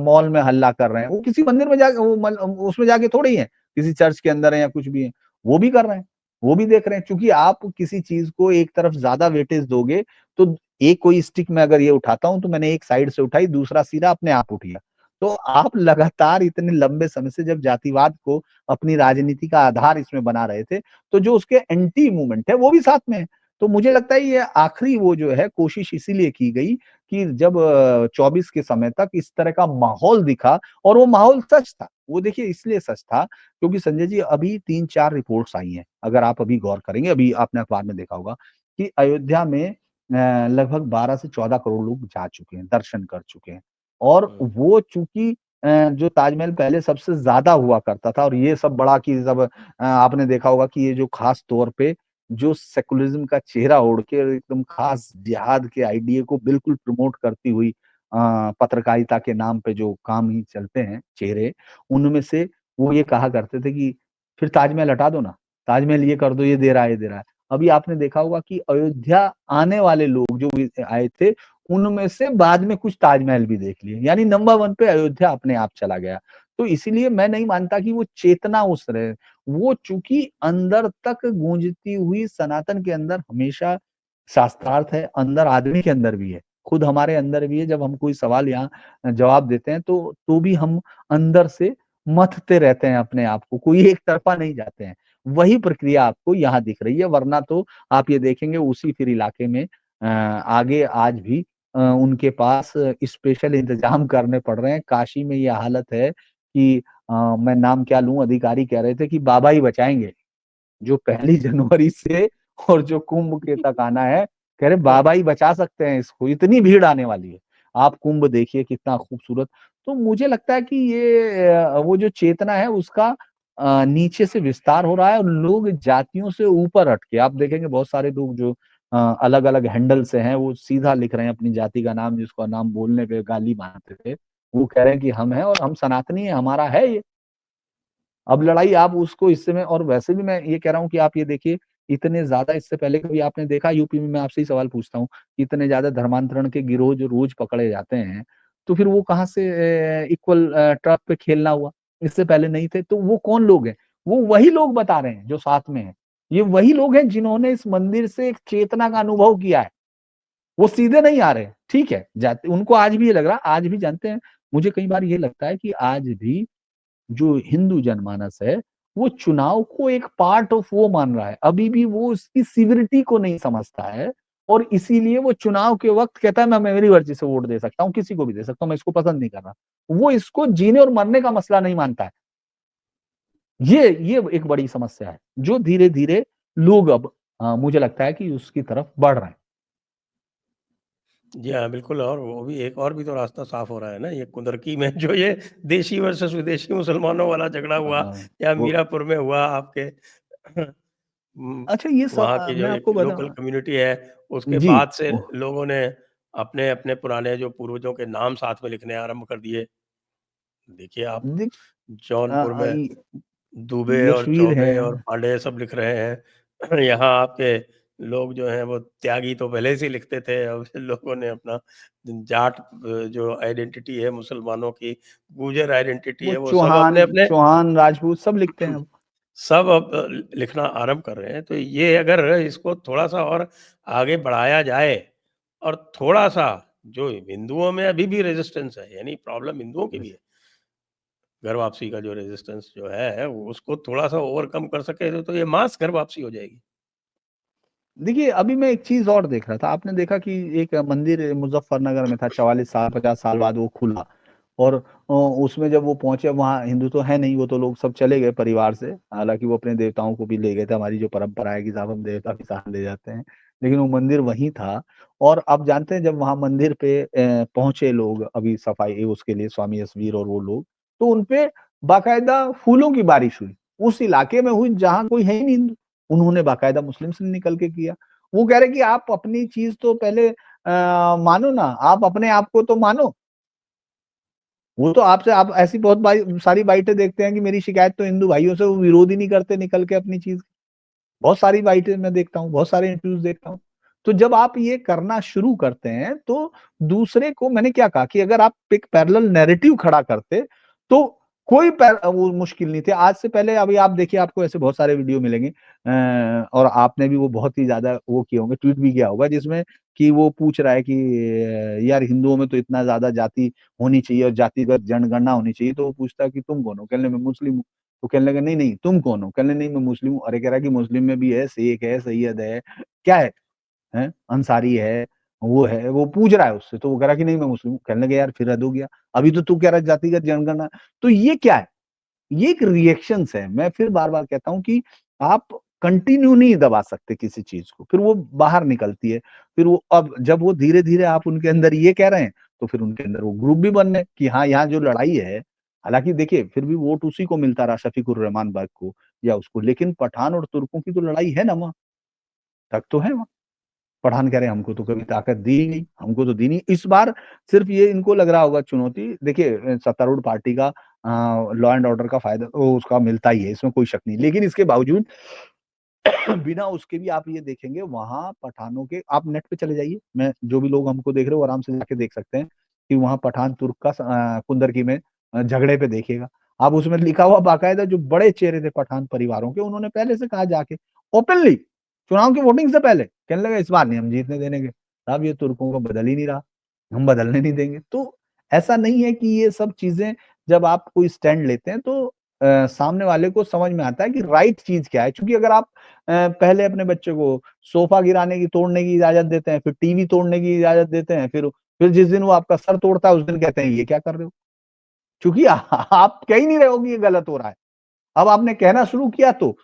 मॉल में हल्ला कर रहे हैं, वो किसी मंदिर में जाके, वो उसमें जाके थोड़ी है, किसी चर्च के अंदर है या कुछ भी है, वो भी कर रहे हैं, वो भी देख रहे हैं। क्योंकि आप किसी चीज़ को एक तरफ ज़्यादा वेटेज दोगे, तो एक कोई स्टिक मैं अगर ये उठाता हूँ, तो मैंने एक साइड से उठाई, दूसरा सिरा अपने आप उठ गया। तो आप लगातार इतने लंबे समय से जब जातिवाद को अपनी राजनीति का आधार इसमें बना रहे थे, तो जो उसके एंटी मूवमेंट है, वो भी साथ में है। तो मुझे लगता है ये आखिरी वो जो है कोशिश इसीलिए की गई कि जब 24 के समय तक इस तरह का माहौल दिखा, और वो माहौल सच था। वो देखिए इसलिए सच था, क्योंकि संजय जी अभी 3-4 रिपोर्ट्स आई हैं। अगर आप अभी गौर करेंगे, अभी आपने अखबार में देखा होगा कि अयोध्या में लगभग 12 से 14 करोड़ लोग जा चुके हैं, दर्शन कर चुके हैं। और
हुँ।
वो चूँकि जो ताजमहल पहले सबसे ज़्यादा हुआ करता था, और ये सब बड़ा कि सब आपने देखा होगा कि ये जो ख़ास तौर पे जो सेकुलरिज़्म का चेहरा ओढ़ के एकदम ख़ास जिहाद के आइडिया को बिल्कुल प्रमोट करती हुई पत्रकारिता के नाम पे जो काम ही चलते हैं चेहरे, उनमें से वो ये कहा करते थे कि फिर ताजमहल हटा दो ना, ताजमहल ये कर दो, ये दे रहा है, ये दे रहा है। अभी आपने देखा होगा कि अयोध्या आने वाले लोग जो भी आए थे, उनमें से बाद में कुछ ताजमहल भी देख लिए, यानी नंबर 1 पे अयोध्या अपने आप चला गया। तो इसीलिए मैं नहीं मानता कि वो चेतना उस रहे, वो चूँकि अंदर तक गूंजती हुई सनातन के अंदर हमेशा शास्त्रार्थ है, अंदर आदमी के अंदर भी है, खुद हमारे अंदर भी है। जब हम कोई सवाल यहाँ जवाब देते हैं तो भी हम अंदर से मथते रहते हैं अपने आप को, कोई एक तरफ़ा नहीं जाते हैं। वही प्रक्रिया आपको यहाँ दिख रही है, वरना तो आप ये देखेंगे उसी फिर इलाके में आगे आज भी उनके पास स्पेशल इंतज़ाम करने पड़ रहे हैं। काशी में ये हालत है कि मैं नाम क्या लूँ, अधिकारी कह रहे थे कि बाबा ही बचाएँगे। जो पहली जनवरी से और जो कुंभ के तक आना है, कह रहे बाबा ही बचा सकते हैं इसको, इतनी भीड़ आने वाली है। आप कुंभ देखिए कितना खूबसूरत। तो मुझे लगता है कि ये वो जो चेतना है उसका नीचे से विस्तार हो रहा है और लोग जातियों से ऊपर हट के आप देखेंगे बहुत सारे लोग जो अलग-अलग हैंडल से हैं, वो सीधा लिख रहे हैं अपनी जाति का नाम, जिसका नाम बोलने पे गाली मारते थे। वो कह रहे हैं कि हम हैं और हम सनातनी हैं, हमारा है ये। अब लड़ाई आप उसको इस समय और वैसे भी मैं ये कह रहा हूँ कि आप ये देखिए, इतने ज़्यादा इससे पहले कभी आपने देखा यूपी में मैं आपसे ही सवाल पूछता हूँ, इतने ज़्यादा धर्मांतरण के गिरोह जो रोज़ पकड़े जाते हैं, तो फिर वो कहाँ से इक्वल ट्रक पे खेलना हुआ? इससे पहले नहीं थे, तो वो कौन लोग हैं? वो वही लोग बता रहे हैं जो साथ में हैं। ये वही लोग हैं जिन्होंने इस मंदिर से एक चेतना का अनुभव किया है। वो सीधे नहीं आ रहे, ठीक है, जाते उनको आज भी ये लग रहा है, आज भी जानते हैं, मुझे कई बार ये लगता है कि आज भी जो हिंदू जनमानस है, वो चुनाव को एक पार्ट ऑफ वो मान रहा है। अभी भी वो उसकी सीवरिटी को नहीं समझता है और इसीलिए वो चुनाव के वक़्त कहता है मैं मेरी मर्ज़ी से वोट दे सकता हूँ, किसी को भी दे सकता हूँ, मैं इसको पसंद नहीं कर रहा। वो इसको जीने और मरने का मसला नहीं मानता है। ये एक बड़ी समस्या है, जो धीरे-धीरे लोग अब मुझे लगता है कि उसकी तरफ बढ़ रहे हैं।
जी हाँ, बिल्कुल और वो भी एक और भी तो रास्ता साफ़ हो रहा है ना, ये कुंदरकी में जो ये देशी वर्सेस विदेशी मुसलमानों वाला झगड़ा हुआ
हाँ,
या
वो
मीरापुर में हुआ आपके
अच्छा ये सब
वहाँ की जो
मैं
एक
आपको
लोकल कम्युनिटी है, उसके
जी,
बाद से
ओ
लोगों ने अपने-अपने पुराने जो पूर्वजों के नाम साथ में लिखने आरंभ कर दिए। देखिए आप
देख
जौनपुर में
इ
दुबे और
यशवीर
चौबे और
हैं।
पांडे सब लिख रहे हैं। यहाँ आपके लोग जो हैं वो त्यागी तो पहले से ही लिखते थे, अब लोगों ने अपना जाट जो आइडेंटिटी है मुसलमानों की, गुर्जर आइडेंटिटी
वो
है, वो सब अपने-अपने
चौहान, राजपूत सब लिखते हैं अब।
सब अब लिखना आरंभ कर रहे हैं। तो ये अगर इसको थोड़ा-सा और आगे बढ़ाया जाए और थोड़ा-सा जो हिंदुओं में अभी भी रेजिस्टेंस है, यानी प्रॉब्लम हिंदुओं की भी है। घर वापसी का जो रेजिस्टेंस जो है, वो उसको थोड़ा-सा ओवरकम कर सके तो ये मास घर वापसी हो जाएगी।
देखिए, अभी मैं एक चीज़ और देख रहा था, आपने देखा कि एक मंदिर मुज़फ्फरनगर में था, 44 साल, 50 साल बाद वो खुला और उसमें जब वो पहुँचे वहाँ हिंदू तो है नहीं, वो तो लोग सब चले गए परिवार से, हालाँकि वो अपने देवताओं को भी ले गए थे, हमारी जो परंपरा है कि साहब हम देवता भी साथ ले जाते हैं, लेकिन वो मंदिर वहीं था और आप जानते हैं जब वहाँ मंदिर पे पहुँचे लोग अभी सफाई उसके लिए स्वामी यशवीर और वो लोग, तो उनपे बाकायदा फूलों की बारिश हुई, उस इलाके में हुई जहाँ कोई है ही नहीं हिंदू। उन्होंने बाकायदा मुस्लिम से निकल के किया। वो कह रहे कि आप अपनी चीज़ तो पहले मानो ना, आप अपने आप को तो मानो। वो तो आपसे आप ऐसी बहुत सारी बाइटें देखते हैं कि मेरी शिकायत तो हिंदू भाइयों से वो विरोध ही नहीं करते निकल के अपनी चीज़। बहुत सारी बाइटें मैं देखता हूँ, बहुत सारे इंटरव्यूज़ देखता हूँ। तो जब आप ये करना शुरू करते हैं, तो दूसरे को मैंने क्या कहा कि अगर आप एक पैरेलल नैरेटिव खड़ा करते, तो कोई वो मुश्किल नहीं थी। आज से पहले अभी आप देखिए आपको ऐसे बहुत सारे वीडियो मिलेंगे और आपने भी वो बहुत ही ज़्यादा वो किए होंगे, ट्वीट भी किया होगा जिसमें कि वो पूछ रहा है कि यार हिंदुओं में तो इतना ज़्यादा जाति होनी चाहिए और जातिगत जनगणना होनी चाहिए। तो वो पूछता है कि तुम कौन हो? कहने मैं मुस्लिम हूँ। तो कहने लगा नहीं, नहीं तुम कौन हो? कहने नहीं मैं मुस्लिम हूँ। अरे कह रहा है कि मुस्लिम में भी है, शेख है, सैयद है, क्या है? हैं? अंसारी है, वो है, वो पूछ रहा है उससे, तो वो कह रहा है कि नहीं मैं मुस्लिम हूँ। कहने लगे यार फिर हद हो गया। अभी तो तू कह रहा है जातिगत जनगणना, तो ये क्या है? ये एक रिएक्शंस है। मैं फिर बार-बार कहता हूँ कि आप कंटिन्यू नहीं दबा सकते किसी चीज़ को, फिर वो बाहर निकलती है। फिर वो अब जब वो धीरे-धीरे आप उनके अंदर ये कह रहे हैं, तो फिर उनके अंदर वो ग्रुप भी बन रहे हैं कि हाँ, यहाँ जो लड़ाई है, हालाँकि देखिए फिर भी वोट उसी को मिलता रहा शफ़ीकुर रहमान बग को या उसको, लेकिन पठान और तुर्कों की तो लड़ाई है ना वहाँ, तक तो है वहाँ। पठान कह रहे हैं हमको तो कभी ताकत दी ही नहीं, हमको तो दी नहीं। इस बार सिर्फ ये इनको लग रहा होगा चुनौती, देखिए सत्तारूढ़ पार्टी का लॉ एंड ऑर्डर का फ़ायदा तो उसका मिलता ही है, इसमें कोई शक नहीं। लेकिन इसके बावजूद बिना उसके भी आप ये देखेंगे वहाँ पठानों के, आप नेट पे चले जाइए, मैं जो भी लोग हमको देख रहे हो आराम से जाके देख सकते हैं कि वहाँ पठान तुर्क का कुंदरकी में झगड़े पे देखिएगा। आप उसमें लिखा हुआ बाकायदा जो बड़े चेहरे थे पठान परिवारों के, उन्होंने पहले से कहा जाके ओपनली चुनाव की वोटिंग से पहले, कहने लगे इस बार नहीं हम जीतने देंगे। साहब ये तुर्कों को बदल ही नहीं रहा, हम बदलने नहीं देंगे। तो ऐसा नहीं है कि ये सब चीज़ें, जब आप कोई स्टैंड लेते हैं तो सामने वाले को समझ में आता है कि राइट चीज़ क्या है। क्योंकि अगर आप पहले अपने बच्चे को सोफ़ा गिराने की, तोड़ने की इजाज़त देते हैं, फिर टीवी तोड़ने की इजाज़त देते हैं, फिर जिस दिन वो आपका सर तोड़ता है उस दिन कहते हैं ये क्या कर रहे हो? क्योंकि आप कह ही नहीं रहे हो कि ये गलत हो रहा है। अब आपने कहना शुरू किया तो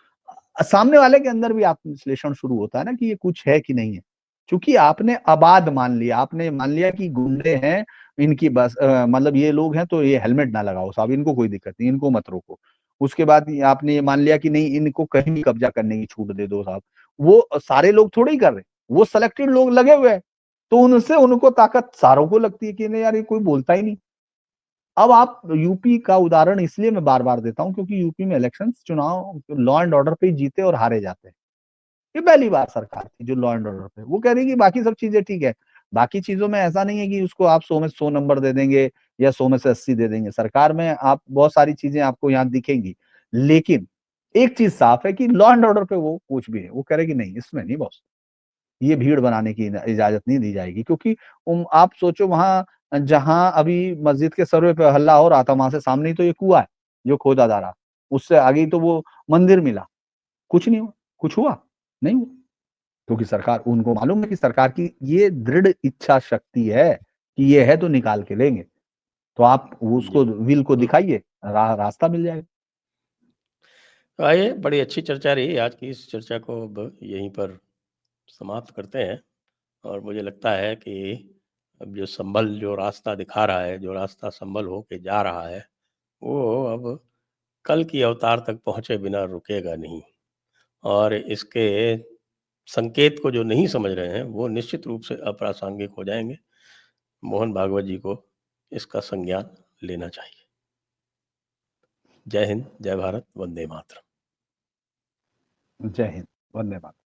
सामने वाले के अंदर भी आत्मविश्लेषण शुरू होता है ना कि ये कुछ है कि नहीं है। चूँकि आपने अबाध मान लिया, आपने मान लिया कि गुंडे हैं, इनकी बस मतलब ये लोग हैं तो ये हेलमेट ना लगाओ साहब, इनको कोई दिक्कत नहीं, इनको मत रोको। उसके बाद ये आपने ये मान लिया कि नहीं इनको कहीं भी कब्ज़ा करने की छूट दे दो साहब। वो सारे लोग थोड़े ही कर रहे हैं, वो सिलेक्टेड लोग लगे हुए हैं। तो उनसे उनको ताकत सारों को लगती है कि नहीं यार ये कोई बोलता ही नहीं। अब आप यूपी का उदाहरण इसलिए मैं बार-बार देता हूँ क्योंकि यूपी में इलेक्शंस चुनाव लॉ एंड ऑर्डर पे ही जीते और हारे जाते हैं। ये पहली बार सरकार थी जो लॉ एंड ऑर्डर पे, वो कह रही है कि बाकी सब चीज़ें ठीक है। बाकी चीज़ों में ऐसा नहीं है कि उसको आप 100 में 100 नंबर दे देंगे या 100 में से 80 दे देंगे। सरकार में आप बहुत सारी चीज़ें आपको यहाँ दिखेंगी। लेकिन एक चीज़ साफ है कि लॉ एंड ऑर्डर पे वो कुछ भी है, वो कह रहे कि नहीं इसमें नहीं बॉस। ये भीड़ बनाने की इजाज़त नहीं दी जाएगी क्योंकि आप सोचो वहाँ जहाँ अभी मस्जिद के सर्वे पे हल्ला हो रहा था, वहाँ से सामने ही तो ये कुआँ है, जो खोदा जा रहा। उससे आगे ही तो वो मंदिर मिला। कुछ नहीं हुआ। कुछ हुआ? नहीं हुआ। क्योंकि सरकार उनको मालूम है कि सरकार की ये दृढ़ इच्छा शक्ति है कि ये है तो निकाल के लेंगे। तो आप
जी।
उसको विल को दिखाइए, रास्ता मिल जाएगा।
तो आइए, बड़ी अच्छी चर्चा रही। आज की इस चर्चा को अब यहीं पर समाप्त करते हैं और मुझे लगता है कि अब जो संभल जो रास्ता दिखा रहा है, जो रास्ता संभल होके जा रहा है, वो अब कल की अवतार तक पहुँचे बिना रुकेगा नहीं। और इसके संकेत को जो नहीं समझ रहे हैं, वो निश्चित रूप से अप्रासंगिक हो जाएँगे। मोहन भागवत जी को इसका संज्ञान लेना चाहिए। जय हिंद, जय भारत, वंदे मातरम।
जय हिंद। वंदे मातरम।